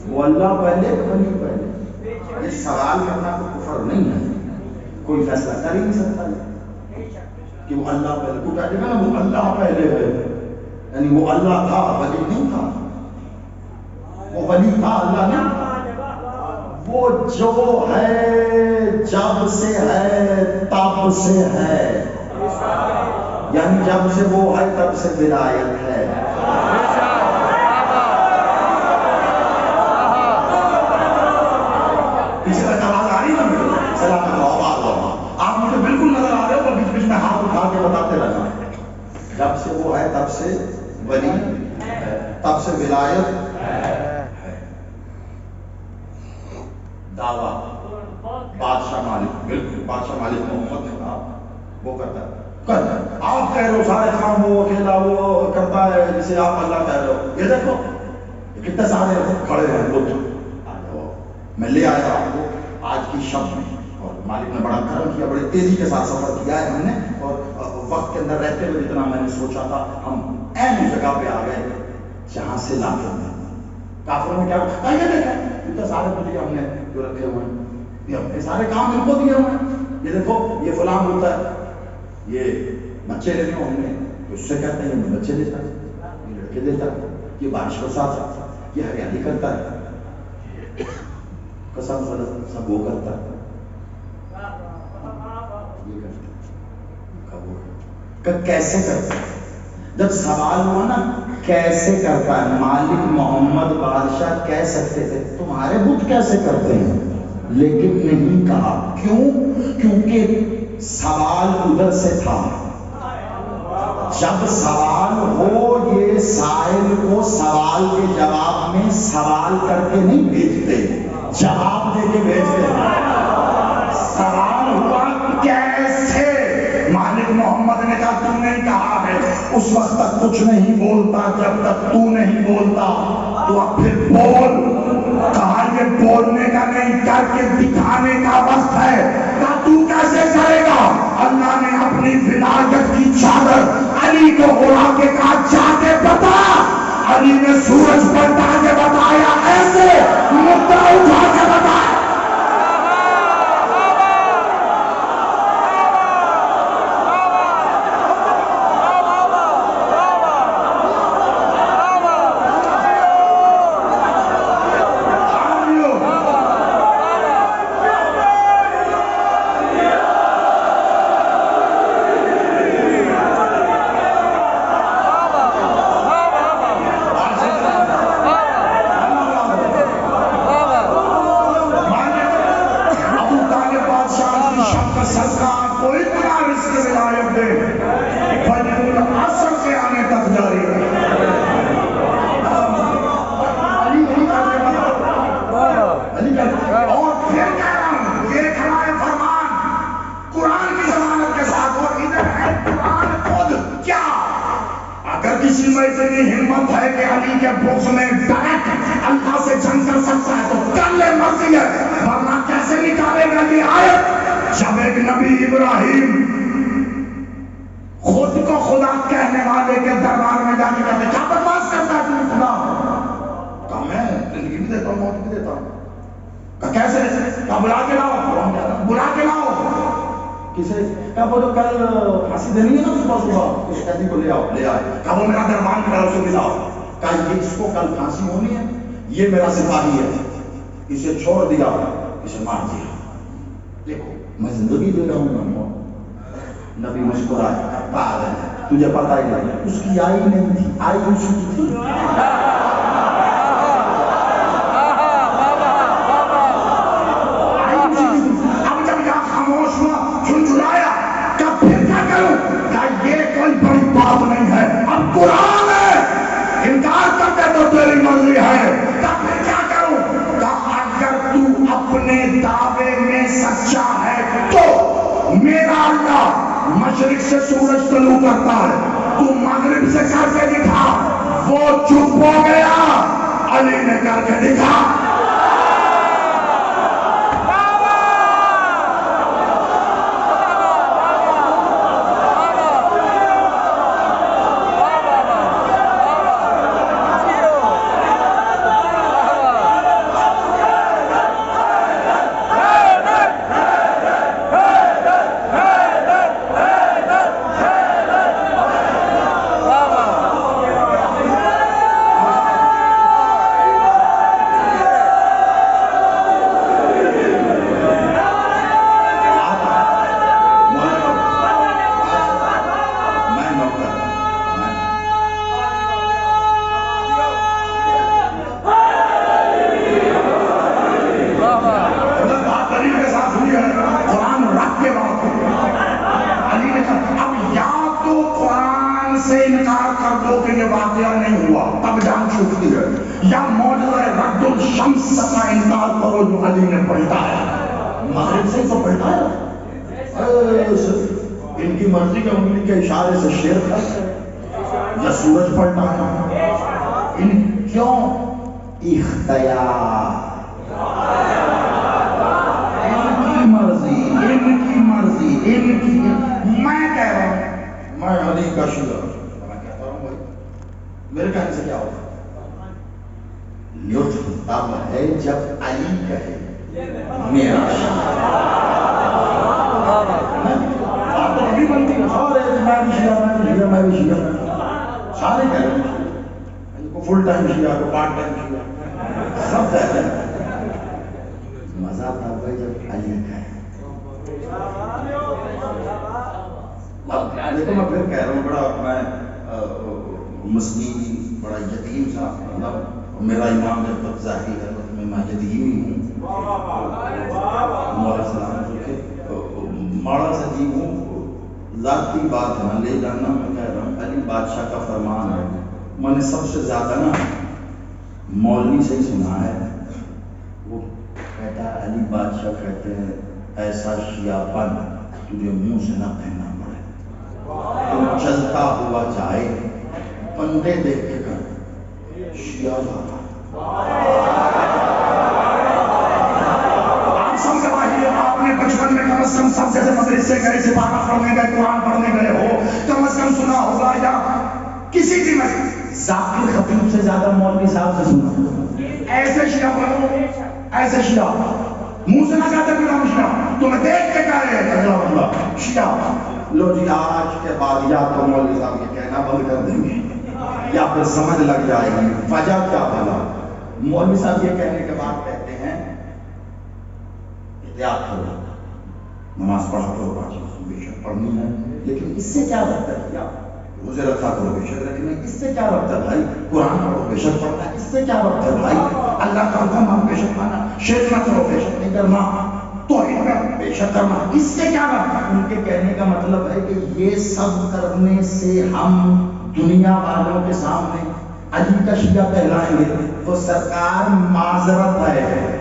وہ اللہ پہلے ولی پہلے. یہ سوال کرنا تو کفر نہیں ہے، کوئی فیصلہ کر ہی نہیں سکتا کہ وہ اللہ پہلے. کو کہتے ہیں نا وہ اللہ پہلے ہے، یعنی وہ اللہ تھا ولی نہیں تھا. وہ ولی تھا اللہ نہیں. وہ جو ہے جب سے ہے تب سے ہے، یعنی جب سے وہ ہے تب سے ولایت ہے۔ پیچھے تک آواز آ رہی ہے نا؟ سلامت ہو، آواز ہو، آپ مجھے بالکل نظر آ رہے ہو، بیچ بیچ میں ہاتھ اٹھا کے بتاتے رہنا۔ جب سے وہ ہے تب سے ولی ہے، تب سے ولایت ہے۔ دعویٰ بادشاہ مالک، بالکل بادشاہ مالک محمد نے کہا وہ کرتا ہے، آپ کہہ رہے ہو سارے کام وہ اکیلا وہ کرتا ہے جسے آپ اللہ کہہ رہے ہو۔ یہ دیکھو کتنے سارے کھڑے ہیں بت، میں لے آیا آپ کو آج کی شب میں، اور مالک نے بڑا کرم کیا، بڑی تیزی کے ساتھ سفر کیا ہے ہم نے، اور وقت کے اندر رہتے ہوئے جتنا میں نے سوچا تھا ہم این جگہ پہ آ گئے جہاں سے لاتے ہیں۔ کافروں میں کیا یہ دیکھیں اتنے سارے بجے ہم نے جو رکھے ہوئے ہیں، یہ اپنے سارے کام ان کو دیے ہوئے ہیں، یہ دیکھو یہ فلاں ہوتا ہے، یہ بچے لینے ہوں نے تو اس سے کہتے ہیں یہ بچے دیتا ہے، یہ لڑکے دیتا ہے، یہ بارش برسات ہے، یہ ہریالی کرتا ہے، قسم غلط سب وہ کرتا ہے، یہ کرتا ہے، کیسے کرتا ہے؟ جب سوال ہوا نا کیسے کرتا ہے، مالک محمد بادشاہ کہہ سکتے تھے تمہارے بت کیسے کرتے ہیں، لیکن نہیں کہا۔ کیوں؟ کیونکہ سوال ادھر سے تھا۔ جب سوال ہو یہ سائل کو سوال کے جواب میں سوال کر کے نہیں بھیجتے، جواب دے کے بھیجتے ہیں۔ سوال ہوا کیسے، مالک محمد نے کہا تم نے کہا ہے، اس وقت تک کچھ نہیں بولتا جب تک تو نہیں بولتا، تو اب پھر بول۔ کہا یہ بولنے کا نہیں کر کے دکھانے کا وقت ہے۔ کہا تو کیسے کرے گا؟ اللہ نے اپنی ولایت کی چادر علی کو اڑا کے کہا جا کے بتا۔ علی نے سورج پلٹا کے بتایا، ایسے مدعا اٹھا کے بتایا۔ یہ میرا سپاہی ہے، اسے چھوڑ دیا، اسے مار دیا۔ دیکھو میں زندگی دے رہا ہوں، نبی مسکرائے، پاگل ہے، تجھے پتہ ہی نہیں، اس کی آئی نہیں تھی، آئی اس کی تھی۔ اب جب یہاں خاموش ہوا، جھنجھلایا، کہا پھر کیا کروں؟ کہا یہ کوئی بڑی بات نہیں ہے، اب قرآن ہے، انکار کرتے تو تیری مرضی ہے۔ اپنے دعوے میں سچا ہے تو میرا اللہ مشرق سے سورج طلوع کرتا ہے، تو مغرب سے کر کے دکھا۔ وہ چپ ہو گیا، علی نے کر کے دکھا۔ عبد الشمس کا انکار کرو جو علی نے پلٹا ہے، مغرب سے تو پلٹا ہے، ان کی مرضی کا انگلی کے اشارے سے شیر کھڑا یا سورج پلٹا ہے، ان کیوں اختیار، ان کی مرضی، ان کی میں کہہ رہا ہوں میں علی کا شیعہ، میں کہتا ہوں بھائی میرے کہنے سے کیا ہوگا؟ لطف تب ہے جب علی کہے میرا شیعہ، بات تو ابھی بنتی ہے سارے میں بھی شیعہ میں بھی شیعہ سارے کہہ رہے ہیں، کو فل ٹائم شیعہ کو پارٹ ٹائم شیعہ سب کہہ رہے ہیں، مزہ تب ہے جب علی کہے۔ اب دیکھو میں پھر کہہ رہا ہوں بڑا میں مسکین بڑا یتیم سا، مطلب میرا امام جب تک ظاہری ہے میں یتیم ہی ہوں، مولا سلام کے ماڑا سا جی ہوں، ذاتی بات ہے میں لے جانا، میں کہہ رہا ہوں علی بادشاہ کا فرمان ہے، میں نے سب سے زیادہ نا مولوی سے ہی سنا ہے، وہ کہتا ہے علی بادشاہ کہتے ہیں ایسا شیعہ پن تجھے منہ سے نہ کہنا پڑے، تو چلتا ہوا جائے بندے دیکھ کے کر شیعہ جانا۔ آپ سب سے باہر آپ نے بچپن میں کم از کم سب سے مدرسے گئے، سپاہہ پڑھنے گئے، قرآن پڑھنے گئے ہو، کم از کم سنا ہوگا یا کسی بھی ذاکر خطیب سے زیادہ مولوی صاحب سے سنا، ایسے شیعہ بنو، ایسے شیعہ منہ سے نہ کہتے کہ ہم شیعہ، تمہیں دیکھ کے کہہ رہے ہیں اگلا بندہ شیعہ۔ لو جی آج کے بعد یا تو مولوی صاحب یہ کہنا بند کر دیں گے یا پھر سمجھ لگ جائے گی وجہ کیا بھلا۔ مولوی صاحب یہ کہنے کے بعد کہتے ہیں احتیاط کرو، نماز پڑھا کرو 5 وقت بے شک پڑھنی ہے، لیکن اس سے کیا رابطہ کیا؟ روزے رکھا کرو بے شک رکھنا، اس سے کیا رابطہ بھائی؟ قرآن پڑھو بے شک پڑھنا، اس سے کیا رابطہ بھائی؟ اللہ کا حکم ہم بے شک مانا، شرک نہ کرو بے شک نہیں کرنا، توحید میں بے شک کرنا، اس سے کیا رابطہ؟ ان کے کہنے کا مطلب ہے کہ یہ سب کرنے سے ہم دنیا والوں کے سامنے علی کا شیعہ کہلائیں گے، تو سرکار معذرت ہے،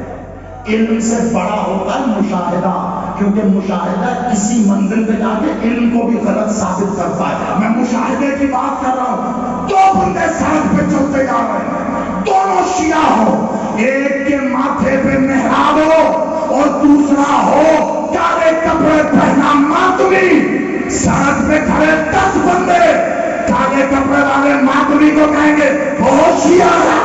علم سے بڑا ہوتا ہے مشاہدہ، کیونکہ مشاہدہ کسی منزل پہ جا کے علم کو بھی غلط ثابت کرتا ہے۔ میں مشاہدے کی بات کر رہا ہوں، 2 بندے سڑک پہ چلتے جا رہے ہیں، دونوں شیعہ ہو، ایک کے ماتھے پہ محراب ہو اور دوسرا ہو کالے کپڑے پہنا ماتمی، سڑک پہ کھڑے 10 بندے کالے کپڑے والے ماتمی کو کہیں گے وہ شیعہ ہے۔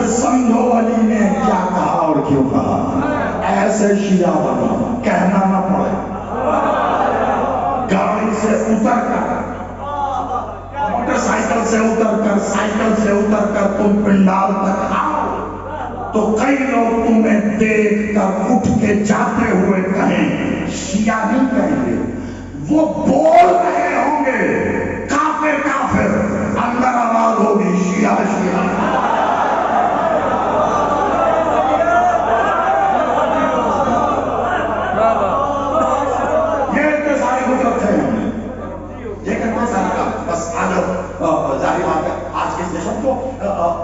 سمجھو علی نے کیا کہا اور کیوں کہا، ایسے شیعہ بنو کہنا نہ پڑے، گاڑی سے اتر کر، موٹر سائیکل سے اتر کر، سائیکل سے اتر کر تم پنڈال تک آؤ تو کئی لوگ تمہیں دیکھ کر اٹھ کے جاتے ہوئے کہیں شیعہ نہیں کہیں گے، وہ بول رہے ہوں گے کافر کافر، اندر آواز ہوگی شیعہ شیعہ۔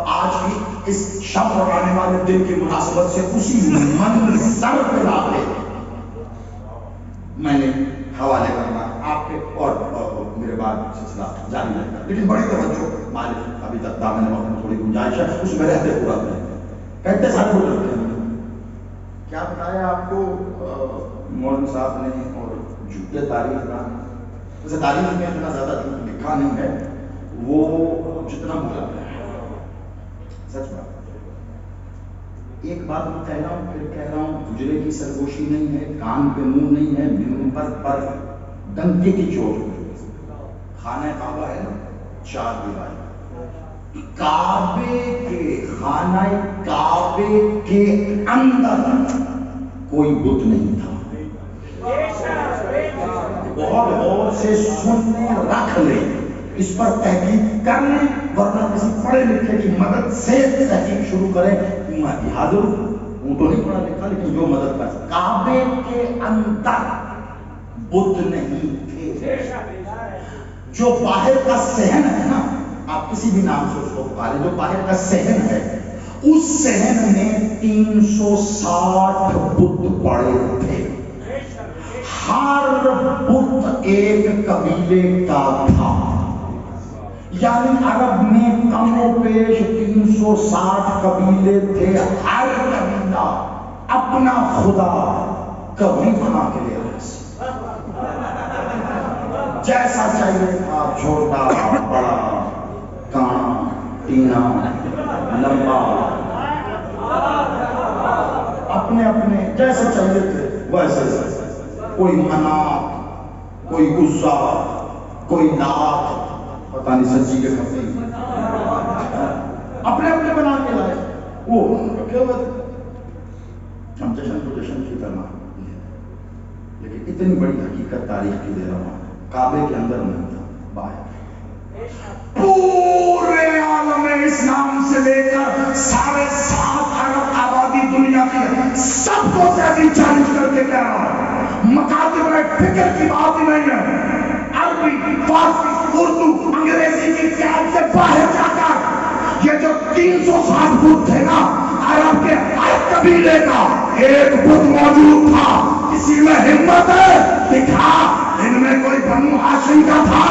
آج بھی اس شب اور آنے والے دن کی مناسبت سے اسی منظر پہ لاتے میں نے حوالے کرنا آپ کے اور میرے بعد سلسلہ جاری رہے گا، لیکن بڑی توجہ مالک ابھی تک دامن وقت میں تھوڑی گنجائش ہے اس میں رہتے پورا کریں کہتے سارے لوگ رکھتے ہیں۔ کیا بتایا آپ کو مولوی صاحب نے اور جھوٹے تاریخ کا، ویسے تاریخ میں اتنا زیادہ لکھا نہیں ہے، وہ جتنا بولا ہے سچ بات۔ ایک بات میں کہہ رہا ہوں پھر کہہ رہا ہوں، حجرے کی سرگوشی نہیں ہے، کان پہ منہ نہیں ہے، منبر پر ڈنکے کی چوٹ، خانہ کعبہ ہے نا 4 دیواری، کعبے کے خانہ کعبے کے اندر کوئی بت نہیں تھا. بہت غور سے سننے رکھ لے, اس پر تحقیق کر لیں, ورنہ کسی پڑھے لکھے کی مدد سے تحقیق شروع کریں. حاضر ہوں تو نہیں پڑھا لکھا, لیکن جو مدد کر سکتا. کعبے کے اندر بت نہیں تھے. جو باہر کا صحن ہے نا, آپ کسی بھی نام سے اس کو پکارے, جو باہر کا صحن ہے, اس صحن میں 360 بت پڑے تھے. ہر بت ایک قبیلے کا تھا. یعنی عرب میں کم و بیش 360 قبیلے تھے. ہر قبیلہ اپنا خدا کبھی بنا کے لے رہے سے, جیسا چاہیے تھا, چھوٹا بڑا, کانا ٹینا, لمبا, اپنے اپنے جیسے چاہیے تھے ویسے. کوئی منات, کوئی عزا, کوئی لات, پتہ نہیں سچی کے خفی, اپنے اپنے بنا کے لائے. وہ رکھے ہوئے تھے. ہم جشن کو جشن کی طرح, لیکن اتنی بڑی حقیقت تاریخ کی دے رہا ہوں, کعبے کے اندر نہیں تھا, باہر. پورے عالم اسلام سے لے کر 7.5 ارب آبادی دنیا کی سب کو زیادہ چیلنج کر کے کہہ رہا ہوں, مکاتب میں فکر کی بات ہی نہیں ہے. عربی, فارسی, اردو, انگریزی کی قید سے باہر جا کر یہ جو 360 بت تھے نا, عرب کے ہر قبیلے کا ایک بت موجود تھا. کسی میں ہمت ہے دکھا, ان میں کوئی بنو ہاشم کا تھا.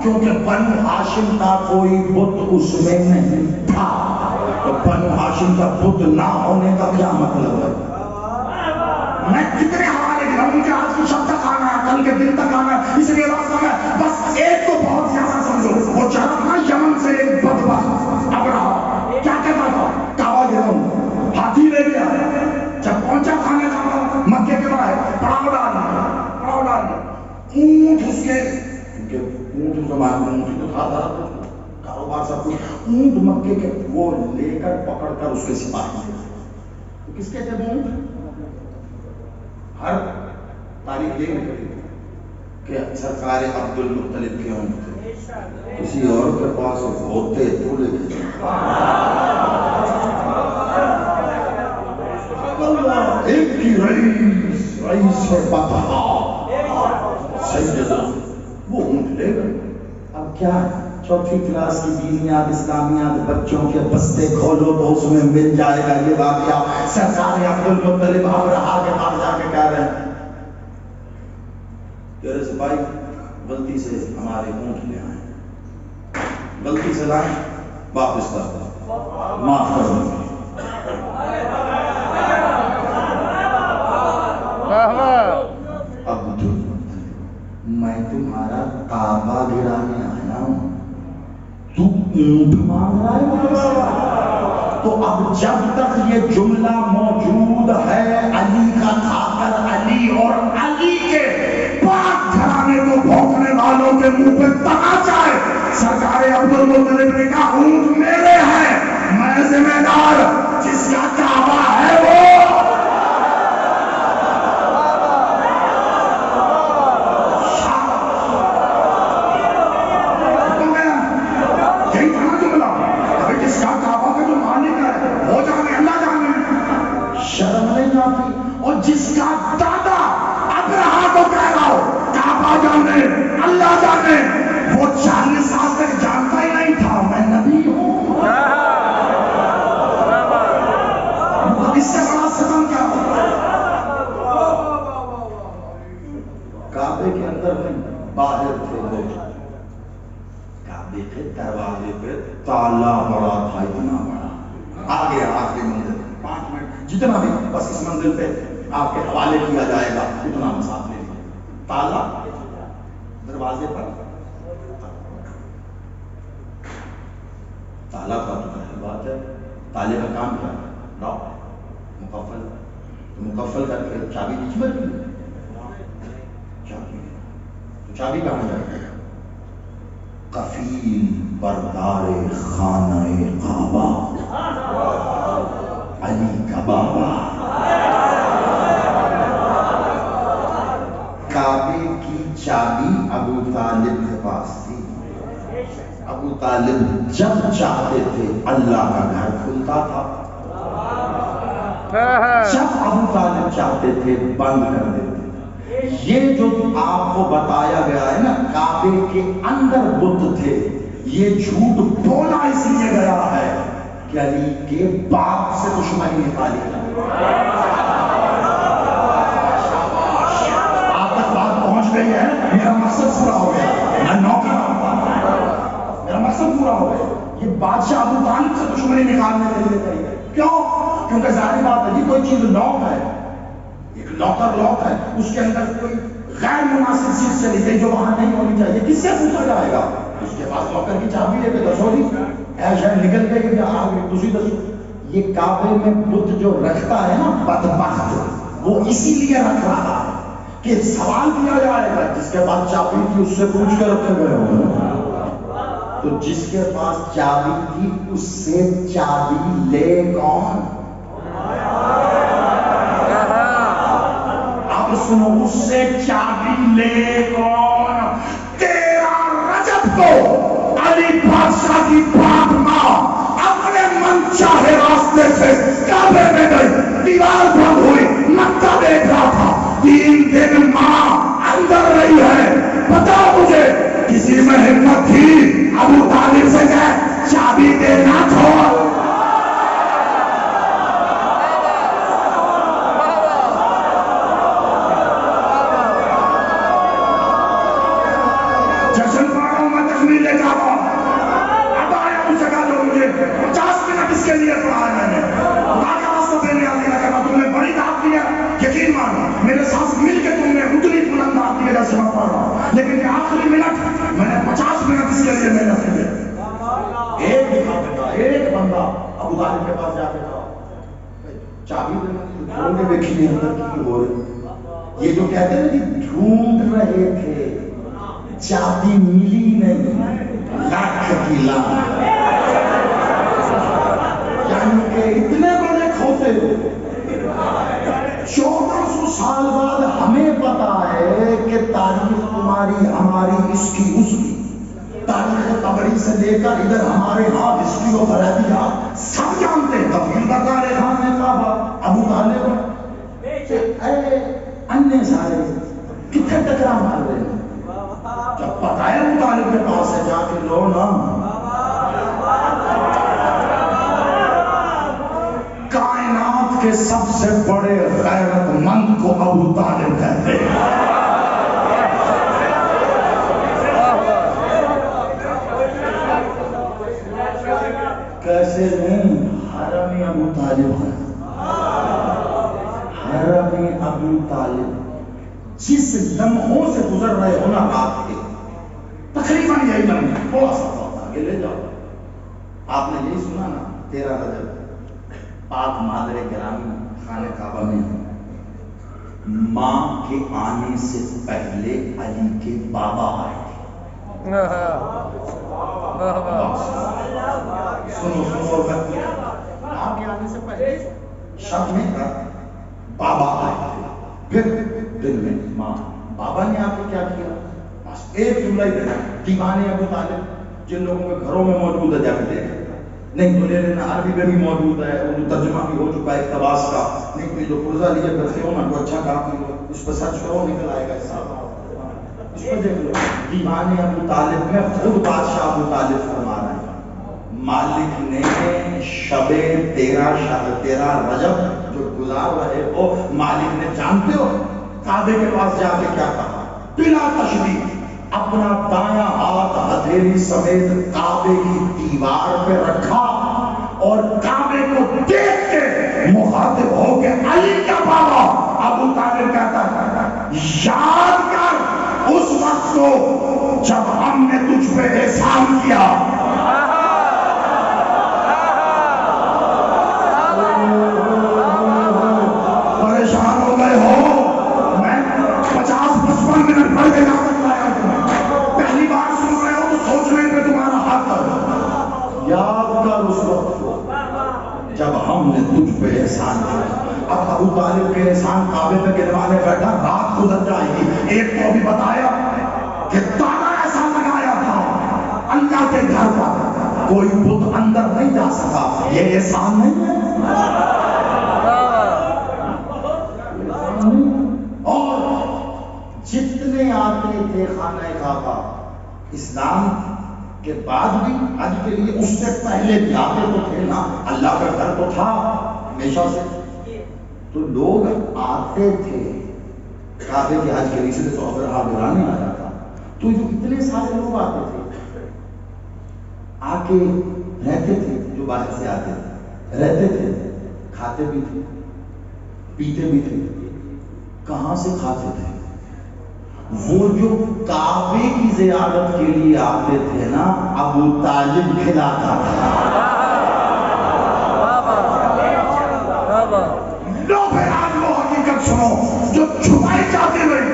کیونکہ بنو ہاشم کا کوئی بت اس میں نہیں تھا. تو بنو ہاشم کا بت نہ ہونے کا کیا مطلب ہے؟ میں کتنے حوالے دے رہا ہوں, مجھے آج کی شب تک آنا ہے, کل کے دن تک آنا ہے, اس لیے واسطہ میں بس ایک کو بہت زیادہ سمجھو. وہ چاہتا تھا یمن سے ایک بدبخت ابرہا, کیا کہتا تھا, کعبہ گرا ہوں, ہاتھی لے گیا. جب پہنچا کھانے کا مکے کے باہر, پڑاؤ ڈال دیا, اونٹ اس کے, اونٹ زمان اونٹ تو تھا کاروبار سب کچھ, اونٹ مکے کے وہ لے کر پکڑ کر اس کے سپاہی تھے. تو کس کے تھے اونٹ؟ ہر تاریخ یہ نکلی کہ سرکار عبد المطلب کے اونٹ تھے. کسی اور کے پاس ہوتے تو لیکن ایک کی رئیس بطحا سید, وہ اونٹ لے گئے. اب کیا ہے, 4تھی کلاس کی دینیات, اسلامیات, بچوں کے بستے کھولو تو اس میں مل جائے گا یہ واقعہ. سرکار عبد المطلب ابرہا کے پاس جا کے کہہ رہے ہیں, تیرے سپاہی غلطی سے ہمارے اونٹ لے آئے, غلطی سے لائیں, واپس کر دو, معاف کر دو. میں تمہارا کعبہ گرانے آیا ہوں, تو اونٹ مانگ رہا ہے. تو اب جب تک یہ جملہ موجود ہے, علی کا کھا کر علی اور علی کے پاک گھرانے کو بھونکنے والوں کے منہ پہ تماچا ہے. سرکار عبد المطلب نے کہا اونٹ میرے ہیں, میں ذمہ دار, جس کا کعبہ ہے وہ جس کا دادا ابرہا کو کہہ رہا ہو کعبہ جانے, اللہ جانے, وہ 40 سال تک جانتا ہی نہیں تھا میں نبی ہوں. اس سے بڑا ستم کیا ہوتا ہے؟ کعبے کے اندر نہیں, باہر تھے لوگ. تالا بڑا تھا، اتنا بڑا، آ گیا آخری منزل، 5 منٹ جتنا بھی بس اس منزل پہ آپ کے حوالے کیا جائے گا اتنا مسافت لے لیا. تالا دروازے پر، تالا کا تو ظاہر بات ہے، تالے کا کام کیا ہے؟ لاک، مقفل. مقفل کر کے چابی نیچ میں رکھی، چابی تو چابی کہاں جائے گا؟ کفیل بردار خانہ کعبہ علی کا بابا. کعبے کی چابی ابو طالب کے پاس تھی. ابو طالب جب چاہتے تھے اللہ کا گھر کھلتا تھا، جب ابو طالب چاہتے تھے بند کر دیتے. یہ جو آپ کو بتایا گیا ہے نا کعبے کے اندر بت تھے، یہ جھوٹ بولا اس لیے گیا ہے کہ علی کے باپ سے دشمنی نکالی. آپ تک بات پہنچ گئی ہے، میرا مقصد پورا ہو گیا. میں نوکر ہوں، میرا مقصد پورا ہو گیا. یہ بادشاہ ابو طالب سے دشمنی نکالنے کے لیے کہی ہے. کیوں؟ کیونکہ ظاہر بات ہے جی کوئی چیز لاک ہے، ایک لاکر لاک ہے، اس کے اندر کوئی غیر مناسب چیز چلی گئی جو وہاں نہیں ہونی چاہیے، کس سے پوچھا جائے گا؟ اس کے پاس لاکر کی چابی ہے کہ دسو جی ایسا نکل گئی یا آ گئی تسی دسو. یہ کعبے میں بت جو رکھتا ہے نا بدبخت، وہ اسی لیے رکھ رہا ہے کہ سوال کیا جائے گا جس کے پاس چابی تھی اس سے پوچھ کے رکھے گئے ہوں. تو جس کے پاس چابی تھی اس سے چابی لے کون؟ اب سنو، اس سے چابی لے کون؟ 13 رجب کو علی بادشاہ کی پاک ماں اپنے من چاہے راستے سے کعبے میں گئی، دیوار بند ہوئی، مکہ دیکھ رہا تھا. 3 دن ماں اندر رہی ہے. بتاؤ مجھے کسی میں ہمت تھی ابو طالب سے کہ چابی دینا چھوڑ؟ جشن پڑھ رہا ہوں میں، تکمیل لے جا رہا ہوں. اب آیا مجھ سے کہا جو مجھے 50 منٹ اس کے لیے پڑھا ہے میں نے. خدا کا واسطہ دینے آتی نہ کرنا، تم نے بڑی دعوت دی ہے، یقین مانو میرے ساتھ مل کے تم نے اتنی بلند دعوت دی ہے جیسے میں پڑھ رہا ہوں. لیکن یہ آخری منٹ میں نے 50 منٹ اس کے لیے محنت کی ہے. ایک بندہ ابو طالب کے پاس جا کے کہا چابی دینا، دیکھیے اندر کی ہو رہی. یہ جو کہتے ہیں کہ ڈھونڈ رہے تھے چابی ملی نہیں، لاکھ کی لاکھ، یعنی کہ اتنے بڑے کھوتے. 1400 سال بعد ہمیں پتا ہے کہ تاریخ تمہاری ہماری اس کی اس کی، تاریخ طبری سے لے کر ادھر ہمارے ہاں ہسٹری و فرحدیہ سب جانتے ہیں. کفیل بردار خانہ کعبہ ابو طالب، اے انے سارے کتنے ٹکرا مار رہے ہیں. جب پتا ہے ابو طالب کے پاس ہے جا کے لو نا. کائنات کے سب سے بڑے غیرت مند کو ابو طالب کہتے ہیں. کیسے نہیں؟ حرم ابو طالب ہے، حرم ابو طالب. جس لمحوں سے گزر رہے ہو نا رات کے، تقریباً یہی لمحے، تھوڑا سا بہت آگے لے جاؤ. آپ نے یہی سنا نا 13 رجب پاک مادر گرامی خانہ کعبہ میں ماں کے آنے سے پہلے علی کے بابا آئے تھے. سنو ماں کے آنے سے پہلے شب میں بابا آئے تھے. پھر دن میں ماں، بابا نے آپ کو کیا کیا؟ بس ایک جملہ ہی دینا، دیوانے ابو طالب جن لوگوں کے گھروں میں موجود ہے جا کے دیکھ، نہیں تو لے لینا، عربی میں بھی موجود ہے، اردو ترجمہ بھی ہو چکا ہے اقتباس کا. نہیں تو جو پرزہ لیے کرتے ہو نا تو اچھا کام نہیں ہو، اس پہ سچ کرو نکل آئے گا اس پہ دیکھ لو. دیوانے ابو طالب میں خود بادشاہ ابو طالب فرما رہے ہیں مالک نے شب 13 رجب جو گزار رہے ہو، مالک نے جانتے ہو کعبے کے پاس جا کے کیا کہا؟ بلا تشبیہ اپنا دایاں ہاتھ ہتھیلی سمیت کعبے کی دیوار پہ رکھا اور کعبے کو دیکھ کے مخاطب ہو کے علی کا بابا ابو طالب کہتا ہے یاد کر اس وقت کو جب ہم نے تجھ پہ احسان کیا. پریشان ہو گئے ہو؟ میں 50-55 منٹ پڑھ کے یاد لایا تمہیں. پہلی بار سن رہے ہو تو سوچنے پہ تمہارا حق ہے. یاد کر اس وقت کو جب ہم نے تجھ پہ احسان کیا. اب ابو طالب کے احسان کعبے پہ گنوانے بیٹھا، رات گزر جائے گی. ایک تو ابھی بتایا کہ تالا ایسا لگایا تھا اللہ کے گھر پر کوئی بت اندر نہیں جا سکا. یہ احسان نہیں ہے؟ اور جتنے آتے تھے خانہ کعبہ اسلام کے بعد بھی حج کے لیے، اس سے پہلے بھی آتے تو تھے نا، اللہ کا گھر تو تھا ہمیشہ سے. تو لوگ آتے تھے کعبے کے حج کے لیے، سے تو اگر حاضران نہیں آیا تھا. تو جو اتنے سارے لوگ آتے تھے آ کے رہتے تھے، جو باہر سے آتے تھے رہتے تھے، کھاتے بھی تھے پیتے بھی تھے. کہاں سے کھاتے تھے؟ وہ جو کعبے کی زیارت کے لیے آتے تھے نا، ابو طالب کھلاتا تھا. لو پھر آج وہ حقیقت سنو جو چھپائی جاتی رہی.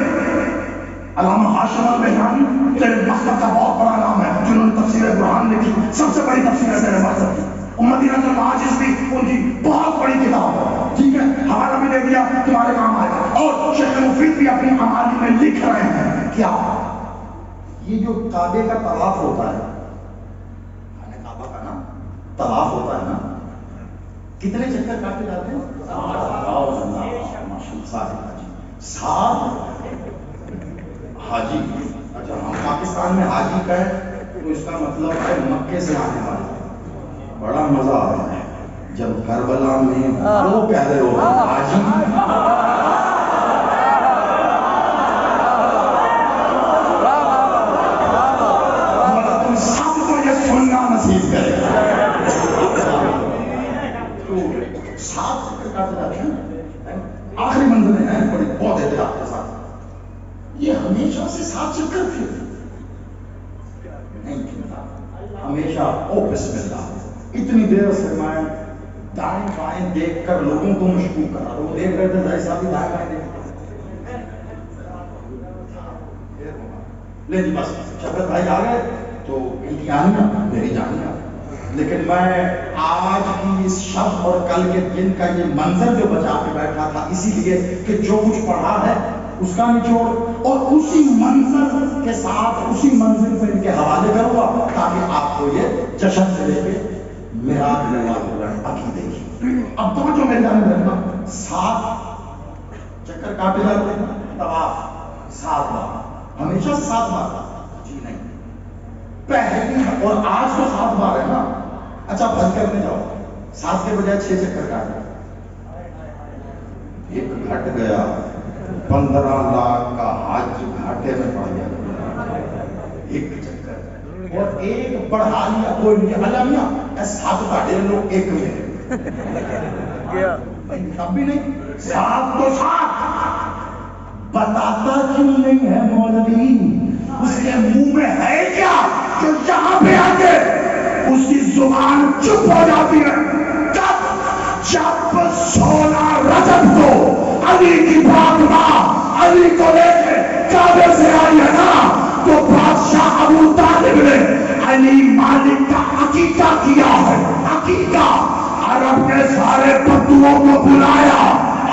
علامہ ہاشم البحرانی تیرے مکتب کا بہت بڑا نام ہے، جنہوں نے تفسیر برہان لکھی، سب سے بڑی تفسیر ہے تیرے مکتب کی. مدینہ المعاجز بھی ان کی بہت بڑی کتاب ہے. ٹھیک ہے، حوالہ بھی دے دیا، تمہارے کام آئے گا. اور شیخ مفید بھی اپنی امالی میں لکھ رہے ہیں کیا یہ جو کعبے کا طواف ہوتا ہے، خانہ کعبہ کا نا طواف ہوتا ہے نا، کتنے چکر کاٹے جاتے ہیں؟ 7 حاجی. اچھا ہم پاکستان میں حاجی کہیں تو اس کا مطلب ہے مکے سے آنے والے. بڑا مزہ آ رہا ہے جب کربلا میں وہ کہہ رہے ہو حاجی. تم سب کو یہ سننا نصیب کرے گا. 7 چکر کاٹے جاتے ہیں، آخری منزلیں ہیں بڑی بہت احتیاط کے ساتھ. یہ ہمیشہ سے 7 چکر تھے نہیں تھے ہمیشہ. او بسم اللہ. اتنی دیر سے میں دائیں بائیں دیکھ کر لوگوں کو مشکوک کر رہا. وہ دیکھ رہے تھے بھائی صاحب دائیں بائیں دیکھ لے جی بس شفقت بھائی آ گئے تو ان کی آنی میری جانی. لیکن میں آج کی اس شب اور کل کے دن کا یہ منظر جو بچا کے بیٹھا تھا، اسی لیے کہ جو کچھ پڑھا ہے اس کا نچوڑ اور اسی منظر کے ساتھ اسی منظر پہ ان کے حوالے کروں گا تاکہ آپ کو یہ جشن سے لے کے میرا عقیدے کی. اب تو جو میری جانب رکھنا 7 چکر کاٹے جاتے ہیں طواف 7 بار، ہمیشہ 7 بار جی نہیں پہلی. اور آج تو 7 بار ہے نا. اچھا بھج کرنے جاؤ 7 کے بجائے 6 چکر کاٹے. ایک گھٹ گیا 15 لاکھ کا حج گھاٹے میں پڑ گیا. ایک چکر اور ایک بڑھا لیا کوئی نہیں. علمیہ 7 گھاٹے لوگ ایک میں اب بھی نہیں. 7 تو 7 بتاتا کیوں نہیں ہے مولوی؟ اس کے منہ میں ہے کیا جو جہاں پہ آتے اس کی زبان چپ ہو جاتی ہے؟ تب جب 16 رجب کو علی کی فاطمہ علی کو لے کے کعبے سے آئی ہے نا، تو بادشاہ ابو طالب نے علی مالک کا عقیقہ کیا ہے. عقیقہ عرب کے سارے بدوؤں کو بلایا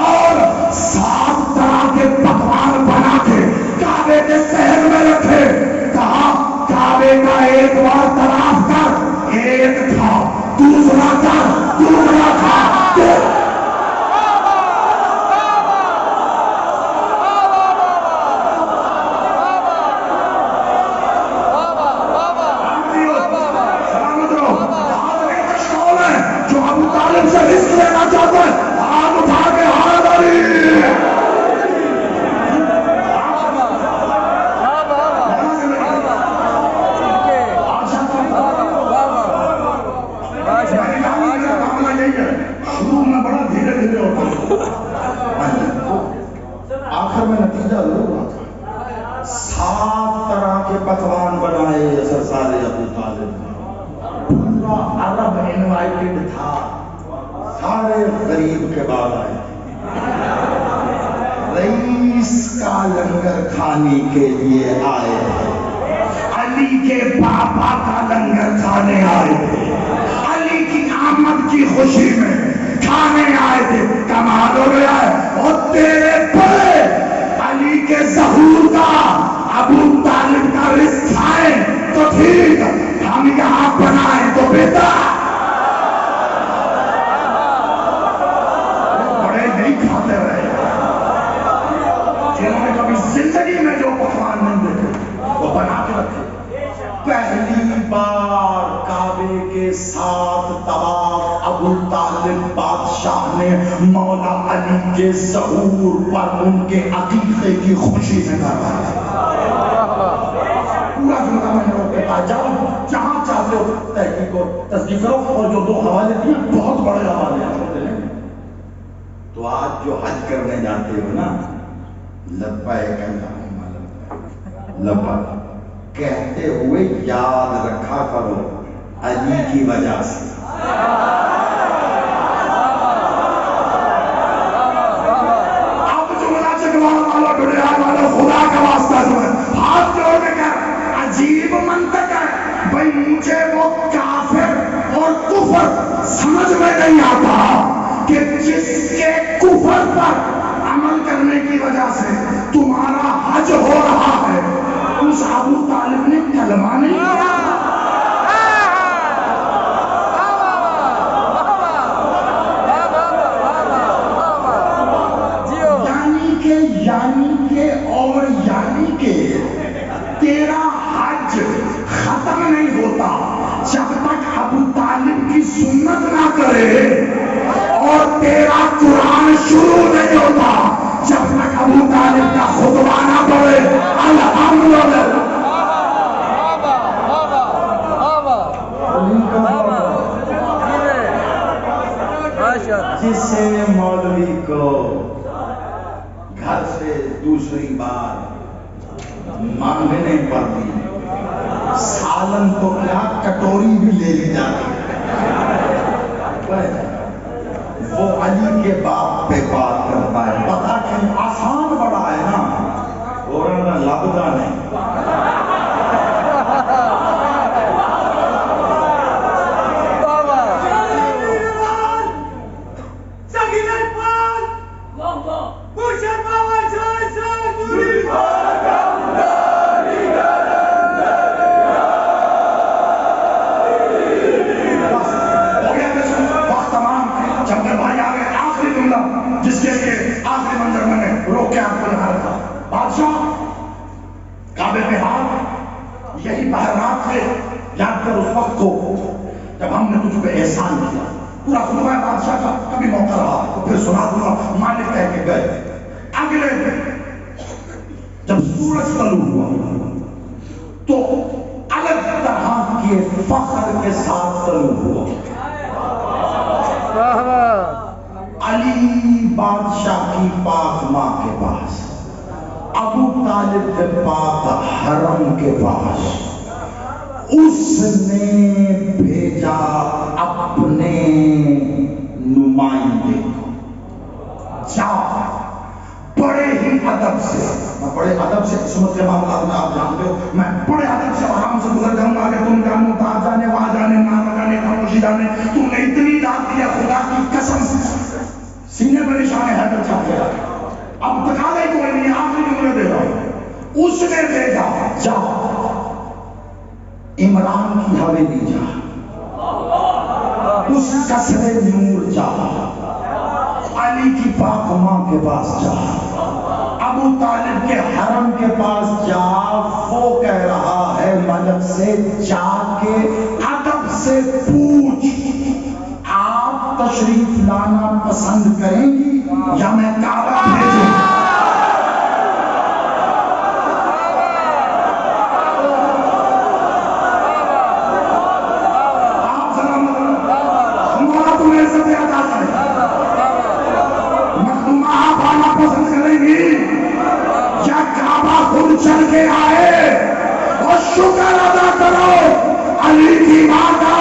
اور 7 طرح کے پکوان بنا کے کعبے کے صحن میں رکھے. کہا کعبے کا ایک بار طواف کر، ایک تھا دوسرا کر، دوسرا تھا سے رزق لینا چاہتا ہے. ہاتھ اٹھا کے ہاتھ علی. پورا عرب انوائٹڈ تھا، سارے غریب کے بعد آئے، رئیس کا لنگر کھانے کے لیے آئے، علی کے پاپا کا لنگر کھانے آئے تھے، علی کی آمد کی خوشی میں کھانے آئے تھے۔ کمال ہو گیا ہے، اور تیرے پڑے علی کے ظہور کا ابو طالب کا رزق کھائیں تو ٹھیک، ہم یہاں بنائیں تو بہتر۔ بڑے نہیں کھاتے رہے جنہوں نے کبھی زندگی میں جو پکوان نہیں دیکھے وہ بنا کے رکھے۔ پہلی بار کعبے کے ساتھ طواف ابو طالب بادشاہ نے مولا علی کے ظہور پر ان کے عقیقے کی خوشی میں کروایا۔ پورا جملہ میں نے روک کے کہا جاؤ جہاں چاہتے ہو تحقیق اور تصدیق کرو، اور جو دو حوالے دیے بہت بڑے حوالے ہیں۔ تو آج جو حج کرنے جاتے ہو نا، لبیک اللہم لبیک لبیک کہتے ہوئے یاد رکھا کرو علی کی وجہ سے۔ اب جملہ چکوان والا ڈڑیان والا خدا کا واسطہ جو ہے ہاتھ جوڑ کے کہا عجیب منطق ہے بھئی، مجھے وہ کافر اور کفر سمجھ میں نہیں آتا کہ جس کے کفر پر عمل کرنے کی وجہ سے تمہارا حج ہو رہا ہے، اس ابو طالب نے کلمہ نہیں پڑھا۔ یعنی کہ تیرا حج ختم نہیں ہوتا جب تک ابو طالب کی سنت نہ کرے، اور تیرا قرآن شروع نہیں ہوتا جب تک ابو طالب کا خطبہ نہ پڑھے۔ الحمدللہ جسے مولوی کو گھر سے دوسری بار مانگنے پڑتی، سالن تو کیا کٹوری بھی لے لی جاتی، وہ علی کے باپ پہ بات کرتا ہے۔ پتا کہ آسان بڑا ہے نا، اور لبدا نہیں۔ جس کے آخری منظر میں نے روک کے آپ کو لکھا رکھا، بادشاہ کعبے پہ ہاتھ، یہی بحرات تھے، یاد کر اس وقت کو جب ہم نے تجھ پہ احسان کیا۔ پورا خطبہ بادشاہ کا کبھی موقع رہا تو پھر سنا دوں، مالک کہہ کے گئے۔ اگلے جب سورج طلوع ہوا تو الگ طرح کے فخر کے ساتھ طلوع ہوا۔ علی بادشاہ کی پاک ماں کے پاس، ابو طالب کے پاک حرم کے پاس، اس نے بھیجا اپنے نمائندے کو، جا بڑے ہی ادب سے، میں بڑے ادب سے قسمت کے معاملات میں آپ جانتے ہو، میں بڑے ادب سے آرام سے گزر جاؤں گا کہ تم جانو تا جانے وہاں جانے نہ لگانے خاموشی جانے، تم نے اتنی داد دیا خدا کی قسم سینے پر نشان حیدر چھپ گیا۔ اب تقاضے کوئی نہیں، آخری جملے دے رہا ہوں، اس نے بھیجا جا عمران کی حویلی جا، اس قصر نور جا، علی کی پاک ماں کے پاس جا، ابو طالب کے حرم کے پاس جا، وہ کہہ رہا ہے ملک سے جا کے ادب سے پوچھ آپ تشریف لانا پسند کریں گی یا میں کعبہ بھیجوں؟ آپ سلام ہمارا تمہیں عزت یاد آتا ہے، مخدومہ آپ آنا پسند کریں گی یا کعبہ خود چل کے آئے؟ اور شکر ادا کرو علی کی ماں کا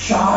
4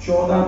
14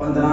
15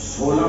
16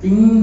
3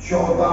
14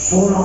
16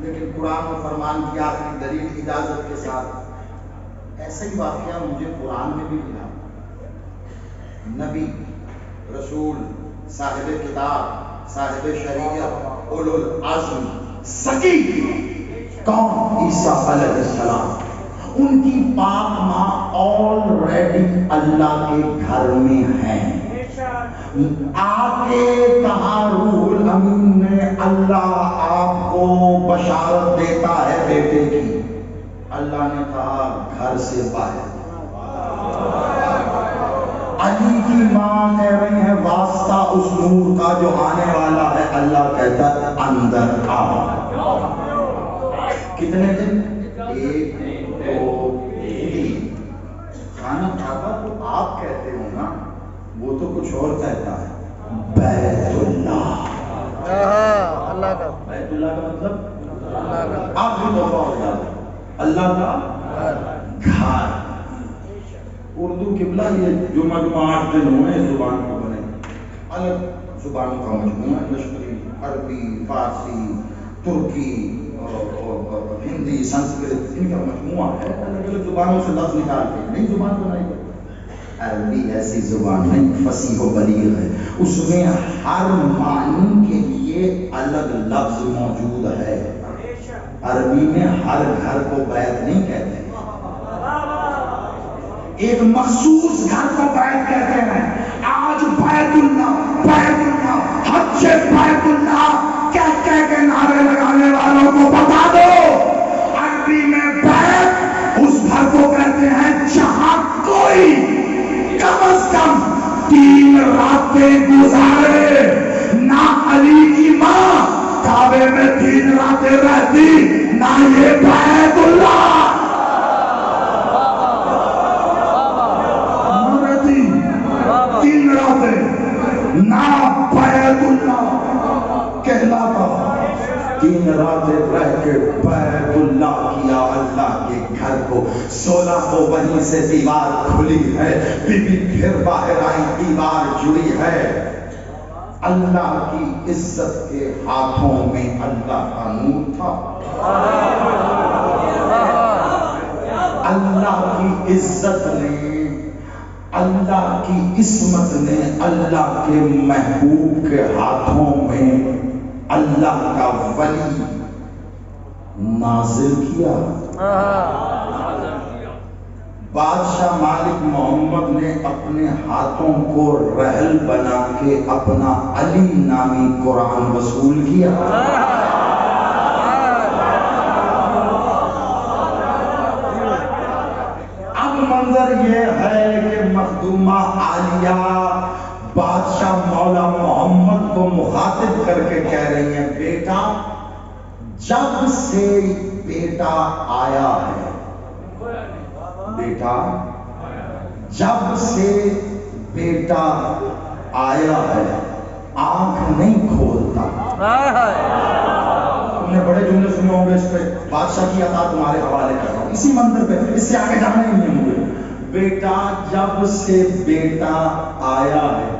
لیکن قرآن و فرمان کی آخری دلیل اجازت کے ساتھ ایسا ہی واقعہ مجھے قرآن میں بھی ملا. نبی، رسول، صاحب کتاب، صاحب شریعت، اولو العزم، سکی کون؟ عیسیٰ علیہ السلام. ان کی پاک ماں آلریڈی اللہ کے گھر میں ہیں. آگے کہا روح الامین نے اللہ آپ کو بشارت دیتا ہے بیٹے کی. اللہ نے کہا گھر سے باہر. علی کی ماں کہہ رہی ہے واسطہ اس نور کا جو آنے والا ہے. اللہ کہتا ہے اندر آؤ. کتنے دن؟ 1 2 3. خانہ کعبہ تو آپ کہتے ہو نا، وہ تو کچھ اور کہتا ہے. بیت اللہ. اللہ کا بیت اللہ کا مطلب اللہ کا آپ بھی دفعہ ہو جاتا ہے اللہ کا گھر. اردو قبلہ یہ جو مجموعہ 8 دن ہوئے اس زبان کو بنے، الگ زبانوں کا مجموعہ ہے. لشکری، عربی، فارسی، ترکی اور ہندی، سنسکرت، ان کا مجموعہ ہے. الگ الگ زبانوں سے لفظ نکال کے نئی زبان بنائی گئی. عربی ایسی زبان نہیں، فصیح و بلیغ ہے. اس میں ہر معنی کے لیے الگ لفظ موجود ہے. عربی میں ہر گھر کو بیت نہیں کہتے، ایک مخصوص گھر کو بیت کہتے ہیں. آج بیت اللہ حج بیت اللہ کہہ کے نعرے لگانے والوں کو بتا دو عربی میں بیت اس گھر کو کہتے ہیں جہاں کوئی کم از کم 3 راتیں گزارے. نہ علی کی ماں کعبے میں 3 راتیں رہتی، نہ یہ بیت اللہ 3 راتیں، نہ بیت اللہ کہلاتا. 3 راتیں رہ کے بیت اللہ کیا اللہ کے گھر کو. 16 کو وہیں سے دیوار کھلی ہے، بی بی پھر باہر آئی، دیوار جڑی ہے. اللہ کی عزت کے ہاتھوں میں اللہ کا نور تھا. اللہ کی عزت نے، اللہ کی عصمت نے اللہ کے محبوب کے ہاتھوں میں اللہ کا ولی نازل کیا. بادشاہ مالک محمد نے اپنے ہاتھوں کو رحل بنا کے اپنا علی نامی قرآن وصول کیا. اب منظر یہ ہے کہ مخدومہ عالیہ بادشاہ مولا محمد کو مخاطب کر کے کہہ رہی ہیں بیٹا جب سے بیٹا آیا ہے، بیٹا جب سے بیٹا آیا ہے آنکھ نہیں کھولتا. تم نے بڑے جملے سنے ہوں گے اس پہ. بادشاہ کی عطا تمہارے حوالے کر رہا ہوں اسی منظر پہ، اس سے آگے جانا ہی نہیں ہے مجھے. بیٹا جب سے بیٹا آیا ہے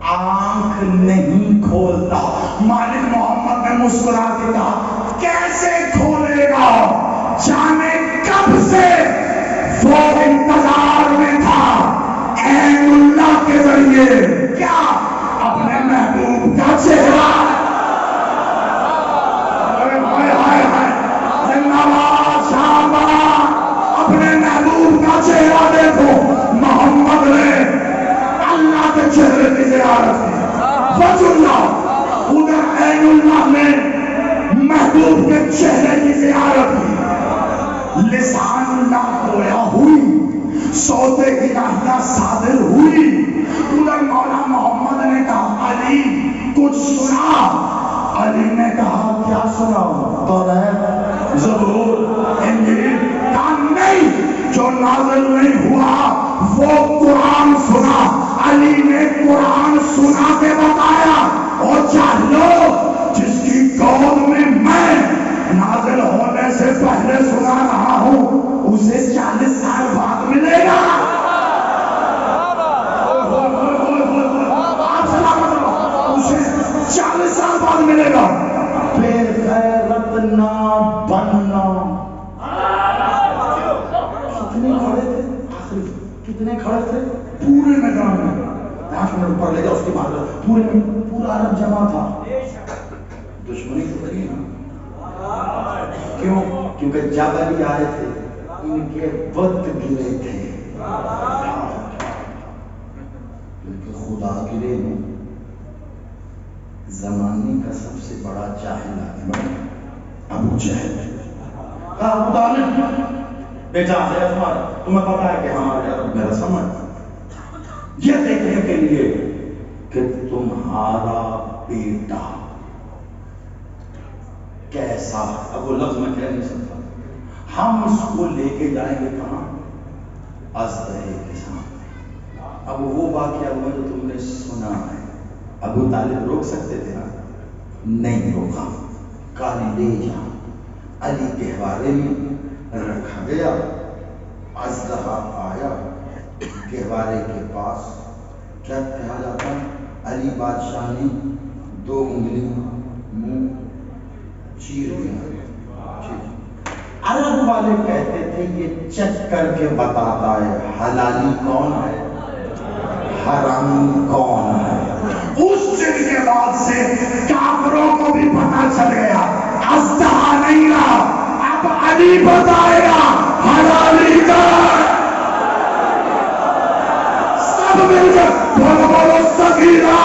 آنکھ نہیں کھولتا. مالک محمد نے مسکرا کے کہا کیسے کھولے گا؟ جانے کب سے وہ انتظار میں تھا عین اللہ کے ذریعے کیا اپنے محبوب کا چہرہ. اپنے محبوب کا چہرہ دیکھو. محمد نے اللہ کے چہرے کی زیارت کی. وجہ اللہ ادھر عین اللہ نے محبوب کے چہرے کی زیارت کی. لسان اللہ گویا ہوئی، صوت الہیہ صادر ہوئی. ادھر مولا محمد نے کہا علی کچھ سنا. علی نے کہا کیا سنا؟ تورات، زبور، انجیل. کہا نہیں، جو نازل نہیں ہوا وہ قرآن سنا. علی نے قرآن سنا کے بتایا. اور جاہلو جس کی گود میں نازل ہونے سے پہلے سنا رہا ہوں اسے 40 سال بعد ملے گا. آپ سلامت رہو، اسے 40 سال بعد ملے گا. بے غیرت نہ کتنے کھڑے تھے پورے میدان میں؟ 5 منٹ اوپر لے گیا اس کی بات پورے میں پورا عرب جمع تھا. دشمنی تو تھی نا. کیوں؟ کیونکہ جب علی آئے تھے ان کے وقت گرے تھے. کیونکہ خدا گرے میں زمانے کا سب سے بڑا جاہل آدمی ابو جہل. کہا ابو طالب بیٹا ہے تمہارا، تمہیں پتا ہے کہ ہمارے عرب میرا سمجھ یہ دیکھنے کے لیے کہ تمہارا بیٹا کیسا. اب وہ لفظ میں کہہ نہیں سکتا. ہم اس کو لے کے جائیں گے کہاں؟ ازدہے کے سامنے. اب وہ واقعہ ہوا جو تم نے سنا ہے. ابو طالب روک سکتے تھے نا؟ نہیں روکا. کہا لے جا. علی گہوارے میں رکھا گیا. ازدہا آیا گہوارے کے پاس. کیا کہا جاتا ہے؟ علی بادشاہ نے 2 انگلیاں منہ چیر دیا. عرب والے کہتے تھے یہ چیک کر کے بتاتا ہے حلالی کون ہے حرامی کون ہے. اس دن کے بعد سے کافروں کو بھی پتا چل گیا ازدہا نہیں رہا، اب علی بتائے گا حلالی کون. سب مل کر بولو بولو سکینہ